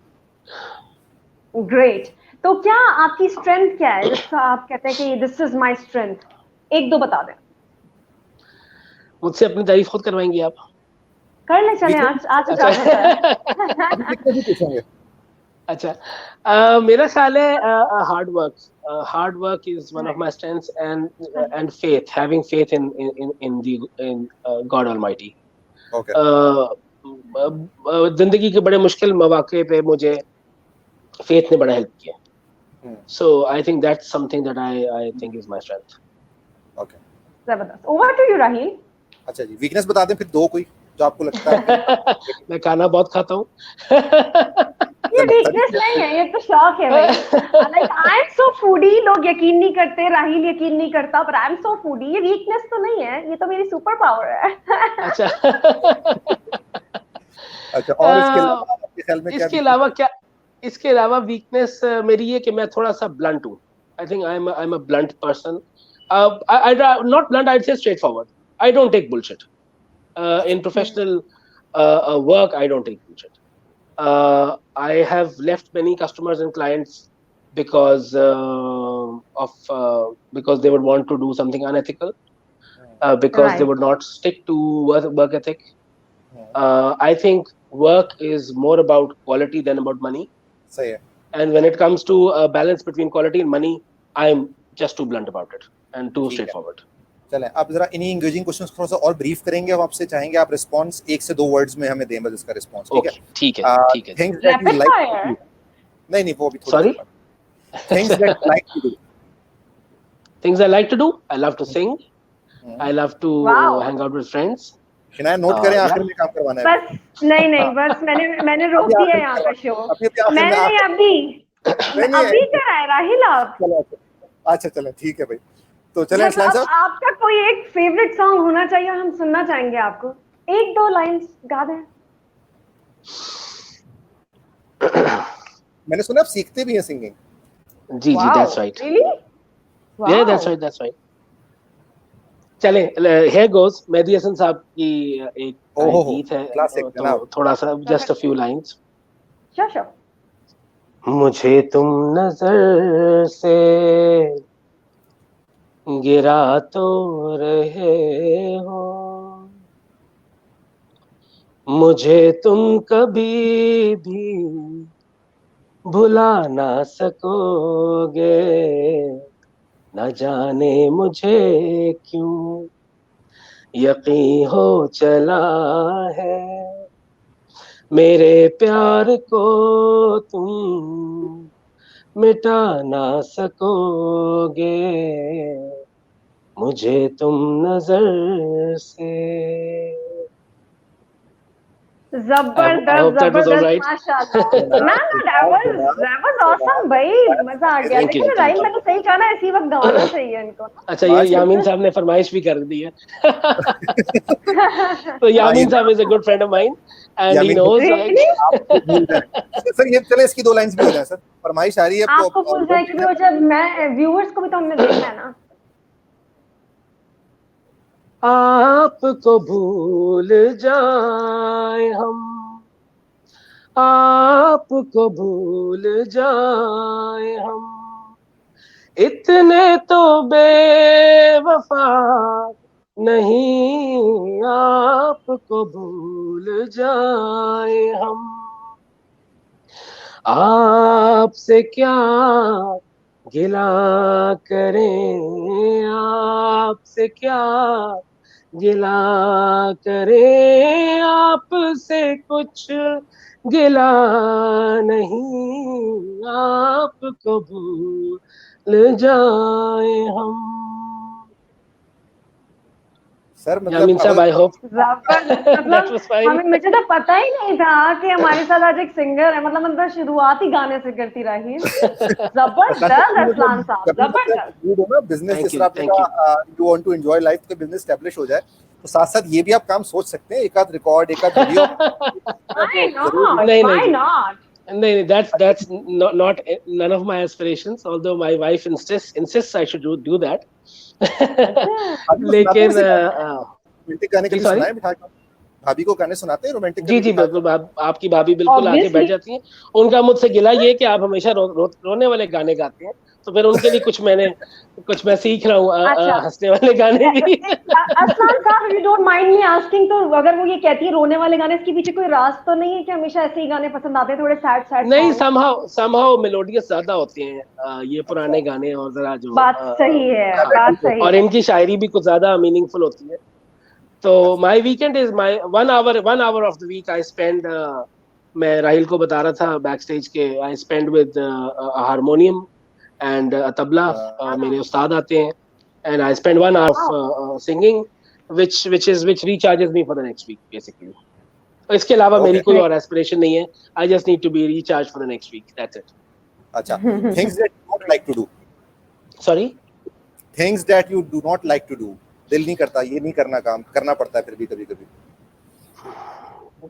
Great. तो क्या आपकी strength क्या है जिसका आप कहते हैं कि this is my strength? एक दो बता दें। मुझसे अपनी तारीफ खुद करवाएंगी आप? कर ले चले आज अच्छा, मेरा ख्याल है hard work is one of my strengths, and faith, having faith in God Almighty. Okay. जिंदगी के बड़े मुश्किल मौके पे मुझे faith ने बड़ा help किया. So I think that's something that I think is my strength. Okay. जबरदस्त. Over to you, Raheel. अच्छा जी, वीकनेस बता दें फिर दो कोई जो आपको लगता है। मैं खाना बहुत खाता हूँ। ये वीकनेस नहीं है, ये तो शौक है भाई। Like I am so foodie, लोग यकीन नहीं करते, राहिल यकीन नहीं करता, but I am so foodie, ये वीकनेस तो नहीं है, ये तो मेरी सुपर पावर है। अच्छा। अच्छा, और इसके अलावा आपके ख्याल में क्या? इसके अलावा वीकनेस मेरी ये कि मैं थोड़ा सा ब्लंट हूँ. I think I'm a blunt person. Not blunt, I'd say straightforward. I don't take bullshit. In professional work, I don't take bullshit. I have left many customers and clients because because they would want to do something unethical, because they would not stick to work ethic. I think work is more about quality than about money. सही है. And when it comes to a balance between quality and money, I'm just too blunt about it and too straightforward. चलें, आप जरा इन्हीं engaging questions थोड़ा सा और brief करेंगे. हम आपसे चाहेंगे आप रिस्पांस 1 से 2 वर्ड्स में हमें दें बस इसका रिस्पांस. ठीक है. Things that you like. नहीं वो भी थोड़ा. Sorry. Things that you like to do. Things I like to do. I love to sing. I love to hang out with friends. Shinaya note करें, आखिर में काम करवाना है. बस नहीं बस मैंने रोक दिया यहाँ का शो. मैंने अभी करा है राहिल आप. अच्छा चलें, ठीक है भाई. तो चलें इस्लाम साहब, आपका कोई एक फेवरेट सॉन्ग होना चाहिए, हम सुनना चाहेंगे आपको. 1-2 लाइंस गा दें. मैंने सुना आप सीखते भी हैं सिंगिंग. जी, that's right. Really? Yeah, that's right. चले, here goes. मेहदी हसन साहब की एक गीत है, तो थोड़ा सा just a few lines. Sure. मुझे तुम नजर से गिरा तो रहे हो, मुझे तुम कभी भी भुला ना सकोगे, न जाने मुझे क्यों यकीन हो चला है, मेरे प्यार को तुम मिटा ना सकोगे, मुझे तुम नजर से. जबरदस्त माशाल्लाह. ना that was awesome भाई, मजा आ गया. लेकिन राहिल मैंने सही कहा ना, इसी वक्त गवाना चाहिए इनको. अच्छा, ये यामीन साहब ने फरमाइश भी कर दी है. तो यामीन साहब is a good friend of mine and he knows. Sir ये चले इसकी 2 लाइंस भी हो जाए सर. फरमाइश आ रही है आपको भूल जाए कि जब मैं व्यूअर्स को भी तो हमने देखना है ना. आपको भूल जाए हम, आपको भूल जाए हम, इतने तो बेवफा नहीं, आपको भूल जाए हम। आपसे क्या गिला करें, आपसे क्या गिला करें, आपसे कुछ गिला नहीं, आपको भूल जाए हम। सर यामीन साहब, आई होप जबरदस्त, that मतलब was fine. मुझे तो पता ही नहीं था कि हमारे साथ आज एक सिंगर है, मतलब मैं तो शुरुआत ही गाने से करती रही। जबरदस्त अरसलान साहब, जबरदस्त। बिजनेस Thank जिस you, तरह आपने thank you. कहा you want to enjoy life, तो बिजनेस स्टैब्लिश हो जाए तो साथ साथ ये भी आप काम सोच सकते हैं, एक आध रिकॉर्ड, एक आध वीडियो। Why not? नहीं, Why नहीं, not? नहीं, that's not none of my aspirations. Although my wife insists I should do that. लेकिन रोमांटिक गाने जी कभी सॉरी, सुनाए बिठा के? भाभी को गाने सुनाते हैं रोमांटिक जी कभी जी बिठा के? बिल्कुल, आपकी भाभी बिल्कुल आके बैठ Obviously, जाती हैं। उनका मुझसे गिला ये कि आप हमेशा रोने वाले गाने गाते हैं, तो फिर उनके लिए कुछ मैं सीख रहा हूँ अच्छा। हंसने वाले गाने भी। असलान साहब, you don't mind me asking, तो अगर वो ये कहती है रोने वाले गाने, इसके पीछे कोई राज तो नहीं है कि हमेशा ऐसे ही गाने पसंद आते हैं, थोड़े सैड सैड नहीं, सॉन्ग? somehow मेलोडियस ज्यादा होते हैं ये पुराने गाने, और जरा जो बात सही है, हाँ, बात सही और है। इनकी शायरी भी कुछ ज्यादा मीनिंगफुल होती है। तो my weekend is my 1 hour of the week I spend, मैं राहिल को बता रहा था बैक स्टेज के, I spend with harmonium and tabla, मेरे उस्ताद आते हैं, and I spend 1 hour singing which recharges me for the next week basically. इसके अलावा मेरी कोई और एस्पिरेशन नहीं है। I just need to be recharge for the next week, that's it. अच्छा, things that you don't like to do. Sorry, things that you do not like to do, दिल नहीं करता, ये नहीं करना, काम करना पड़ता है फिर भी कभी कभी।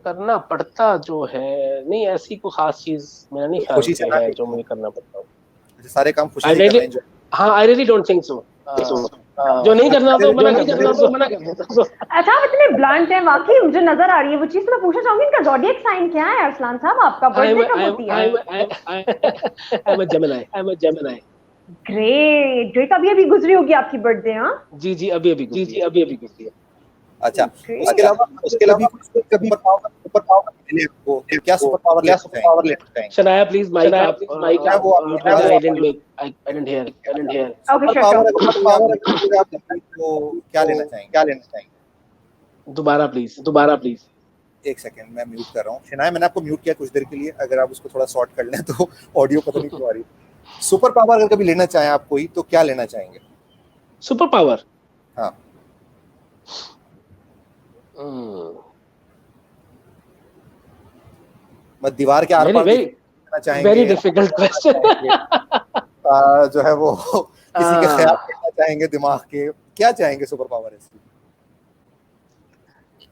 करना पड़ता जो है, नहीं ऐसी कोई खास चीज मेरा नहीं ख्याल खुशी से है जो मुझे करना पड़ता है। सारे काम खुशी से करना है। हाँ, I really don't think so. जो नहीं करना तो मना कर देता। अच्छा, आप इतने ब्लंट हैं वाकई, मुझे नजर आ रही है वो चीज। तो मैं पूछना चाहूंगी, इनका ज़ोडिएक साइन क्या है अरसलान साहब? आपका बर्थडे कब होती है? I'm a Gemini. Great great. अभी गुजरी होगी आपकी बर्थडे? हाँ जी, अभी गुजरी है। अच्छा, उसके अलावा कभी सुपर पावर मिले आपको, क्या सुपर पावर लेना चाहेंगे? शनाया प्लीज माइक आप, I didn't here. Okay, super power तो क्या लेना चाहेंगे? दोबारा प्लीज। एक सेकंड, मैं म्यूट कर रहा हूँ। शनाया, मैंने आपको म्यूट किया कुछ देर के लिए, अगर आप उसको थोड़ा सॉर्ट कर लें तो ऑडियो पता नहीं क्यों आ रही। सुपर पावर अगर कभी लेना चाहें आप कोई, तो क्या लेना चाहेंगे? सुपर पावर, हाँ, दीवार के आर पार देखना चाहेंगे? Very difficult question. जो है वो किसी के ख्याल करना चाहेंगे, दिमाग के, क्या चाहेंगे सुपर पावर ऐसी?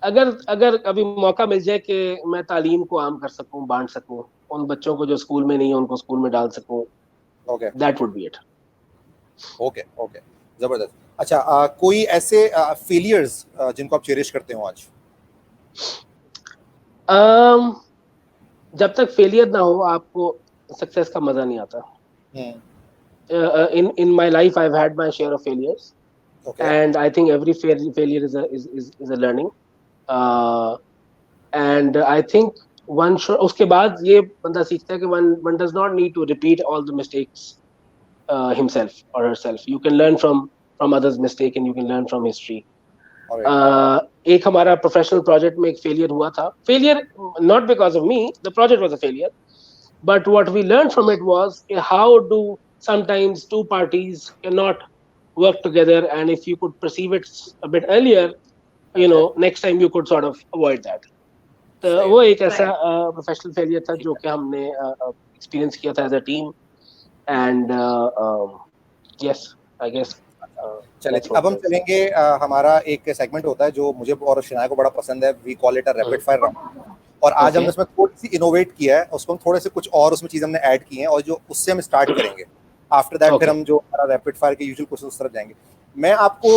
अगर कभी मौका मिल जाए कि मैं तालीम को आम कर सकूं, बांट सकूं, उन बच्चों को जो स्कूल में नहीं है उनको स्कूल में डाल सकूं, okay, that would be it. Okay, जबरदस्त। अच्छा, कोई ऐसे फेलियर्स जिनको आप चेरिश करते हो आज? जब तक फेलियर ना हो आपको सक्सेस का मजा नहीं आता। in my life I've had my share of failures, and I think every failure is a learning, and I think one should, उसके बाद ये बंदा सीखता है कि one does not need to repeat all the mistakes himself or herself. You can learn from others' mistake and you can learn from history. एक हमारा professional project में एक फेलियर हुआ था। Failure not because of me, the project was a failure, but what we learned from it was how do sometimes two parties cannot work together, and if you could perceive it a bit earlier, you know, next time you could sort of avoid that. तो वो एक ऐसा professional failure था जो कि हमने experience किया था as a team, and yes I guess. चलिए, अब हम चलेंगे, हमारा एक सेगमेंट होता है जो मुझे और शनाया को बड़ा पसंद है, we call it a rapid fire round. और आज हमने उसमें थोड़ी सी इनोवेट किया है, उसको हम थोड़े से कुछ और उसमें चीज़ हमने ऐड की हैं, और जो उससे हम स्टार्ट करेंगे। आफ्टर दैट फिर हम जो हमारा रैपिड फायर के यूजुअल क्वेश्चन उस तरफ जाएंगे। मैं आपको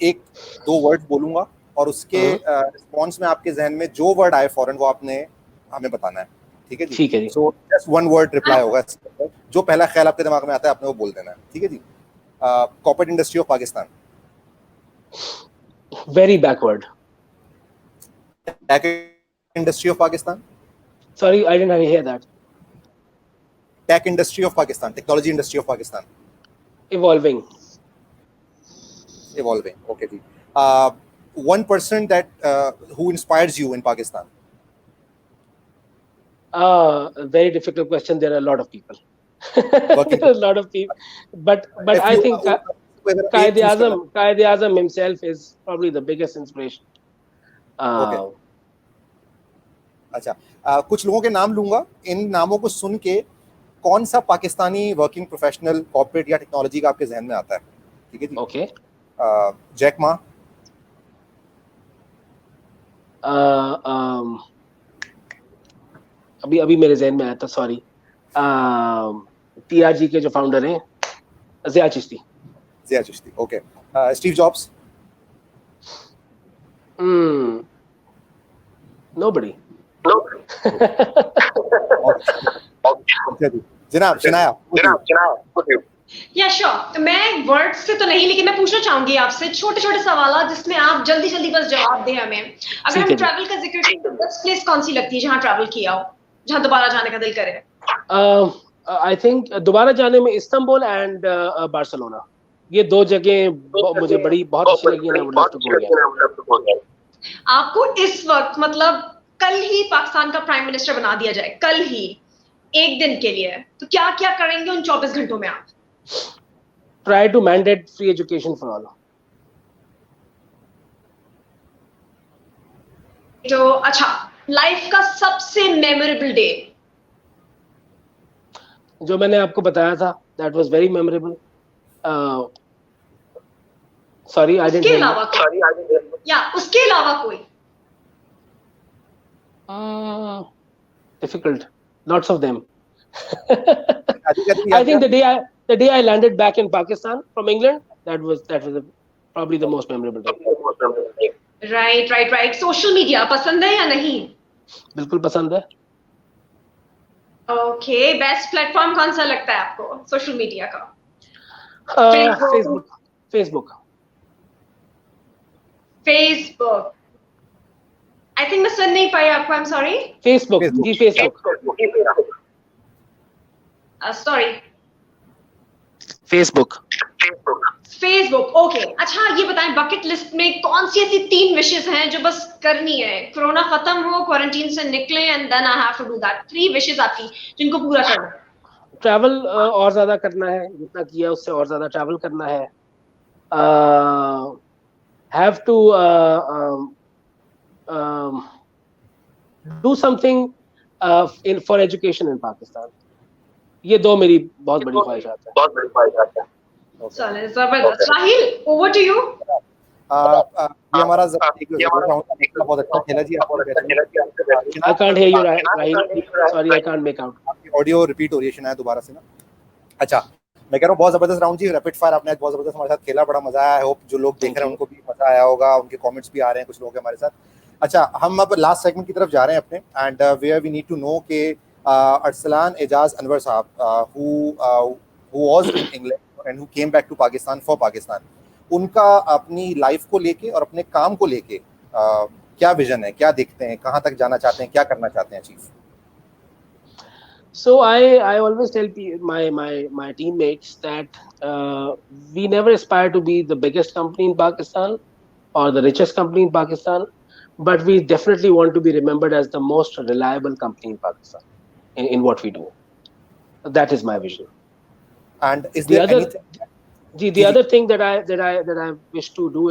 एक दो वर्ड बोलूंगा, और उसके रिस्पॉन्स में आपके जहन में जो वर्ड आए फौरन वो आपने हमें बताना है, ठीक है जी? ठीक है जी। So just one word reply होगा इसके ऊपर। जो पहला ख्याल आपके दिमाग में आता है आपने वो बोल देना है, ठीक है जी? Corporate industry of Pakistan. Very backward. Tech industry of Pakistan. Sorry, I didn't hear that. Tech industry of Pakistan, technology industry of Pakistan. Evolving. Evolving, okay जी। one person that who inspires you in Pakistan? Very difficult question. There are a lot of people. Working- There are a lot of people, but If I you- think अगर एक Qaid choose Azam, करना- Qaid Azam himself is probably the biggest inspiration. Okay. अच्छा, कुछ लोगों के नाम लूंगा, इन नामों को सुन के कौन सा पाकिस्तानी वर्किंग प्रोफेशनल कॉर्पोरेट या टेक्नोलॉजी का आपके जहन में आता है, ठीक है जी? Okay. जैक मा, अभी मेरे जहन में आया था, सॉरी। TRG के जो फाउंडर हैं, Zia Chishti. Zia Chishti, okay. Steve Jobs, Nobody. अच्छा जी, जनाब शनाया, या श्योर, मैं वर्ड से तो नहीं, लेकिन मैं पूछना चाहूंगी आपसे छोटे छोटे सवाल जिसमें आप जल्दी जल्दी बस जवाब दें हमें। अगर ठीक हम है जी। ट्रैवल का जिक्र करें तो बेस्ट प्लेस कौन सी लगती है जहाँ ट्रैवल किया हो, जहाँ दोबारा जाने का दिल करे? आई थिंक दोबारा जाने में इस्तांबुल एंड बार्सिलोना, ये दो जगह मुझे बहुत अच्छी लगी है। I would love to go again. आपको इस वक्त मतलब कल ही पाकिस्तान का प्राइम मिनिस्टर बना दिया जाए, कल ही एक दिन के लिए, तो क्या क्या करेंगे उन 24 घंटों में आप? Try to mandate free education for all. तो अच्छा, लाइफ का सबसे मेमोरेबल डे? जो मैंने आपको बताया था, that was very memorable. Sorry, I didn't उसके hear you. अलावा कोई? या उसके अलावा कोई? Difficult. Lots of them. I I think the day I landed back in Pakistan from England, that was probably the most memorable day. Right. Social media पसंद है या नहीं? बिल्कुल पसंद है। ओके, बेस्ट प्लेटफॉर्म कौन सा लगता है आपको सोशल मीडिया का? फेसबुक। आई थिंक मैं सुन नहीं पाई आपको, आई एम सॉरी। फेसबुक जी, फेसबुक। Sorry, Facebook. ओके। अच्छा, ये बताएं बकेट लिस्ट में कौन सी ऐसी 3 विशेस हैं जो बस करनी है? कोरोना खत्म हो, क्वारंटीन से निकले and then I have to do that. 3 wishes आपकी जिनको पूरा करना है। ट्रैवल और ज्यादा करना है, जितना किया उससे और ज्यादा ट्रैवल करना है। Have to do something in for education in Pakistan. ये 2 मेरी बहुत बड़ी ख्वाहिशात है। चलिए, जबरदस्त। Raheel, over to you. ये हमारा बहुत अच्छा खेला जी। I can't hear you, Rahil. Sorry, I can't make out. आपकी ऑडियो रिपीट हो रही है शायद दोबारा से ना। अच्छा, मैं कह रहा हूँ बहुत जबरदस्त राउंड जी, रैपिड फायर आपने आज बहुत जबरदस्त हमारे साथ खेला, बड़ा मजा आया। आई होप जो लोग देख रहे हैं उनको भी मजा आया होगा, उनके कमेंट्स भी आ रहे हैं कुछ लोग हमारे साथ। अच्छा, हम अब लास्ट सेगमेंट की तरफ जा रहे हैं अपने, and where we need to know के अरसलान एजाज अनवर साहब who was in England and who came back to Pakistan for Pakistan, उनका अपनी लाइफ को लेके और अपने काम को लेके क्या विजन है, क्या देखते हैं, कहाँ तक जाना चाहते हैं, क्या करना चाहते हैं chief? So I always tell my teammates that we never aspire to be the biggest company in Pakistan or the richest company in Pakistan, but we definitely want to be remembered as the most reliable company in Pakistan in what we do. That is my vision. And is there anything? The other thing that I wish to do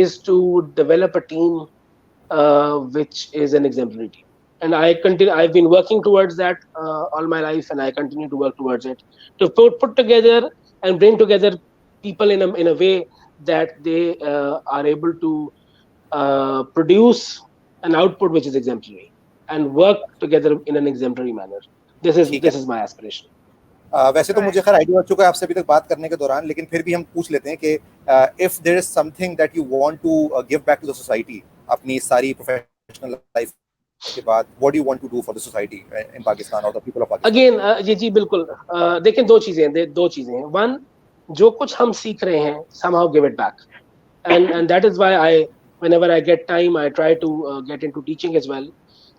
is to develop a team which is an exemplary team, and I've been working towards that all my life, and I continue to work towards it, to put together and bring together people in a way that they are able to produce an output which is exemplary and work together in an exemplary manner. This is my aspiration. वैसे तो मुझे खैर idea हो चुका है आपसे अभी तक बात करने के दौरान, लेकिन फिर भी हम पूछ लेते हैं कि if there is something that you want to give back to the society अपनी सारी प्रोफेशनल लाइफ के बाद what do you want to do for the society in Pakistan or the people of Pakistan? Again जी बिल्कुल, देखें दो चीजें हैं. वन, जो कुछ हम सीख रहे हैं, somehow give it back, and that is why whenever I get time, I try to get into teaching as well,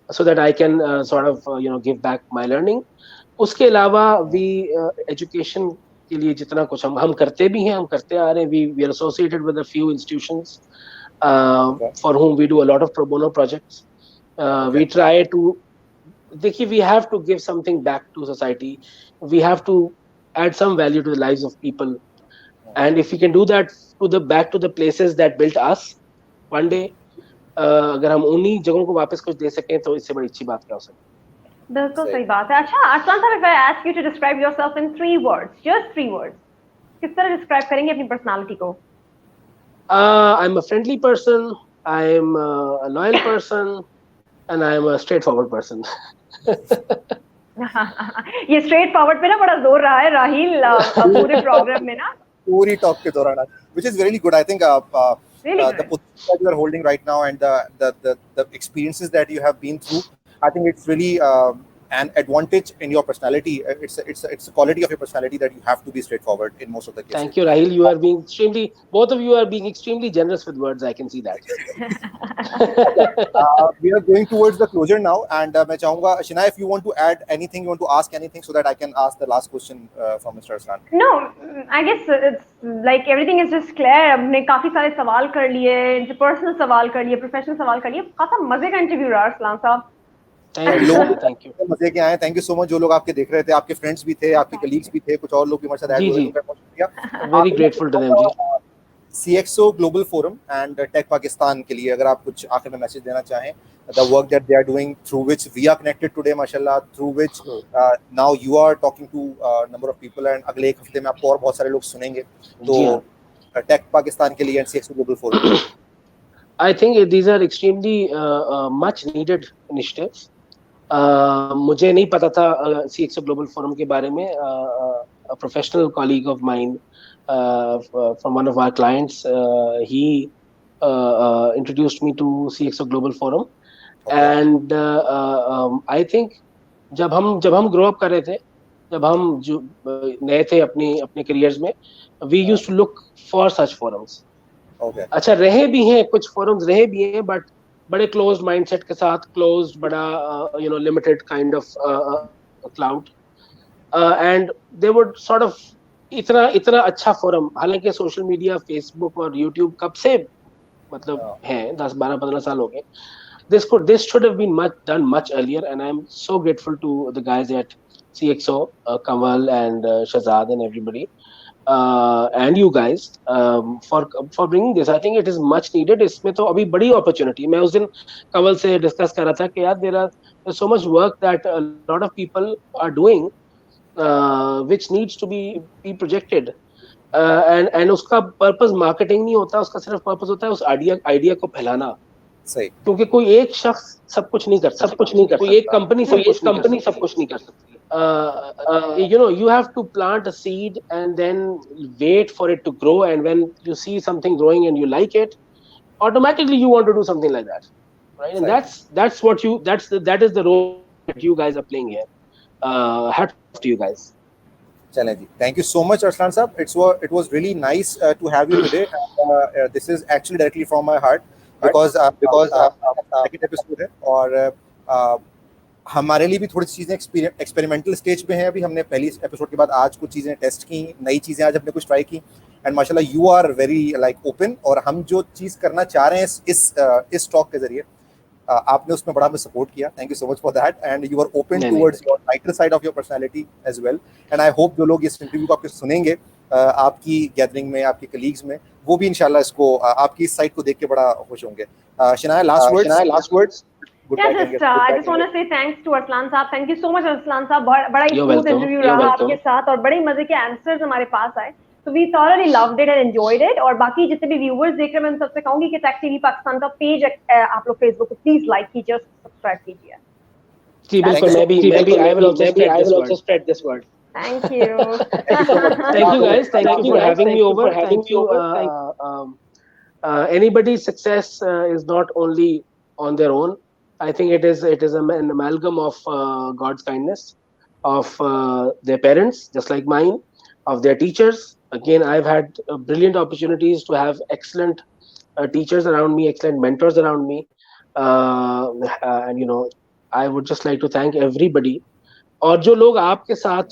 so that I can sort of give back my learning. उसके अलावा we education के लिए जितना कुछ हम करते भी हैं, हम करते आ रहे हैं. We are associated with a few institutions for whom we do a lot of pro bono projects. We try to, देखिए, we have to give something back to society. We have to add some value to the lives of people, and if we can do that back to the places that built us one day, अगर हम उन्हीं जगहों को वापस कुछ दे सकें, तो इससे बड़ी अच्छी बात क्या हो सकती है. बिल्कुल सही बात है. अच्छा अरसलान साहब, if I ask you to describe yourself in 3 words, just 3 words, किस तरह describe करेंगे अपनी personality को? I'm a friendly person, I'm a loyal person, and I'm a straightforward person. ये स्ट्रेट फॉरवर्ड पे ना बड़ा जोर रहा है राहिल पूरे प्रोग्राम में ना, पूरी टॉक के दौरान, which is really good. I think really the position that you are holding right now and the experiences that you have been through, I think it's really an advantage in your personality. It's a quality of your personality that you have to be straightforward in most of the cases. Thank you, Rahil. You are being both of you are being extremely generous with words. I can see that. We are going towards the closure now, and मैं चाहूँगा, Shina, if you want to add anything, you want to ask anything, so that I can ask the last question from Mr. Arslan. No, I guess it's like everything is just clear. हमने काफी सारे सवाल कर लिए, personal सवाल कर लिए, professional सवाल कर लिए. काफी मजे का इंटरव्यू रहा अरसलान साहब. Thank you. मजे के आए. Thank you so much. जो लोग आपके देख रहे थे, आपके फ्रेंड्स भी थे, आपके कलीग्स भी थे, कुछ और लोग भी हमारे साथ ऐड हुए, उनका बहुत शुक्रिया. Very grateful to them, ji. CXO Global Forum and Tech Pakistan के लिए अगर आप कुछ आखिर में मैसेज देना चाहें, the work that they are doing, through which we are connected today, mashallah, through which now you are talking to a number of people, and अगले एक हफ्ते में आपको और बहुत सारे लोग सुनेंगे. तो Tech Pakistan के लिए and CXO Global Forum, I think these are extremely much needed initiatives. मुझे नहीं पता था CXO Global Forum के बारे में. A professional colleague of mine from one of our clients, he introduced me to CXO Global Forum, and I think जब हम grow up कर रहे थे, जब हम जो नए थे अपने careers में, we used to look for such forums. Okay. अच्छा, रहे भी हैं कुछ forums, रहे भी हैं, but बड़े closed mindset के साथ, closed, बड़ा limited kind of cloud, and they would sort of इतना अच्छा forum, हालांकि social media, Facebook और YouTube कब से मतलब हैं, 10, 12, 15 साल हो गए. This should have been done much earlier, and I am so grateful to the guys at CXO, Kamal and Shahzad and everybody, and you guys for bringing this. I think it is much needed. इसमें तो अभी बड़ी opportunity. मैं उस दिन कमल से discuss कर रहा था कि यार there's so much work that a lot of people are doing, which needs to be projected, and उसका purpose marketing नहीं होता, उसका सिर्फ purpose होता है उस idea को फैलाना. सही. क्योंकि कोई एक शख्स सब कुछ नहीं कर सकता, कोई एक कंपनी सब कुछ नहीं कर सकती. You have to plant a seed and then wait for it to grow, and when you see something growing and you like it, automatically you want to do something like that, right? And that is the role that you guys are playing here. Hats off to you guys. चलें जी. Thank you so much, Arslan Sahab. It was really nice to have you today. This is actually directly from my heart, because second episode है, और हमारे लिए भी थोड़ी सी चीज़ें experimental stage पे हैं. अभी हमने पहली एपिसोड के बाद आज कुछ चीज़ें टेस्ट की, नई चीज़ें आज हमने कुछ ट्राई की, एंड माशाल्लाह you are very like open. और हम जो चीज़ करना चाह रहे हैं इस टॉक के जरिए, आपने उसमें बड़ा हमें सपोर्ट किया. Thank you so much for that, and you are open towards your lighter side of your personality as well. And I hope जो लोग इस इंटरव्यू को आपके सुनेंगे आपकी गैदरिंग में, आपके कलीग्स में, वो भी इंशाल्लाह इसको आपकी इस साइड को देख के बड़ा खुश होंगे. Shanaya, last words. I just want to say thanks to Arslan Saab. Thank you so much, Arslan Saab. बड़ा ही smooth interview रहा आपके साथ, और बड़े मजे के answers हमारे पास आए. So we thoroughly loved it and enjoyed it. और बाकी जितने भी viewers देख रहे हैं, मैं उन सबसे कहूँगी कि Tech TV Pakistan का पेज आप लोग Facebook पे please like कीजिए, subscribe कीजिए. जी बिल्कुल. maybe I will also spread this word. Thank you. Thank you guys. Thank you for having me over. Thank you. Anybody's success is not only on their own. I think it is an amalgam of God's kindness, of their parents, just like mine, of their teachers. Again, I've had brilliant opportunities to have excellent teachers around me, excellent mentors around me, and I would just like to thank everybody. और जो लोग आपके साथ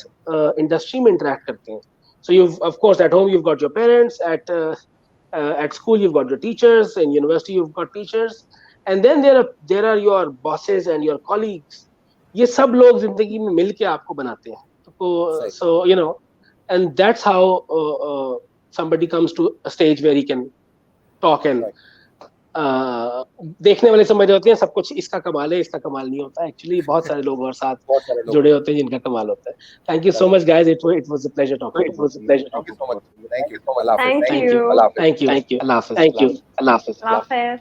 industry में interact करते हैं, so you've, of course, at home you've got your parents, at school you've got your teachers, in university you've got teachers, and then there are your bosses and your colleagues. ये सब लोग जिंदगी में मिलके आपको बनाते हैं. So and that's how somebody comes to a stage where he can talk and देखने वाले समझ रहे होते हैं सब कुछ इसका कमाल है, इसका कमाल नहीं होता. एक्चुअली बहुत सारे लोग और साथ जुड़े होते हैं जिनका कमाल होता है. Thank you so much, guys. It was a pleasure talking. It was a pleasure talking. Thank you so much. Thank you. Thank you. Thank you. Allah Hafiz. Allah Hafiz. Allah Hafiz.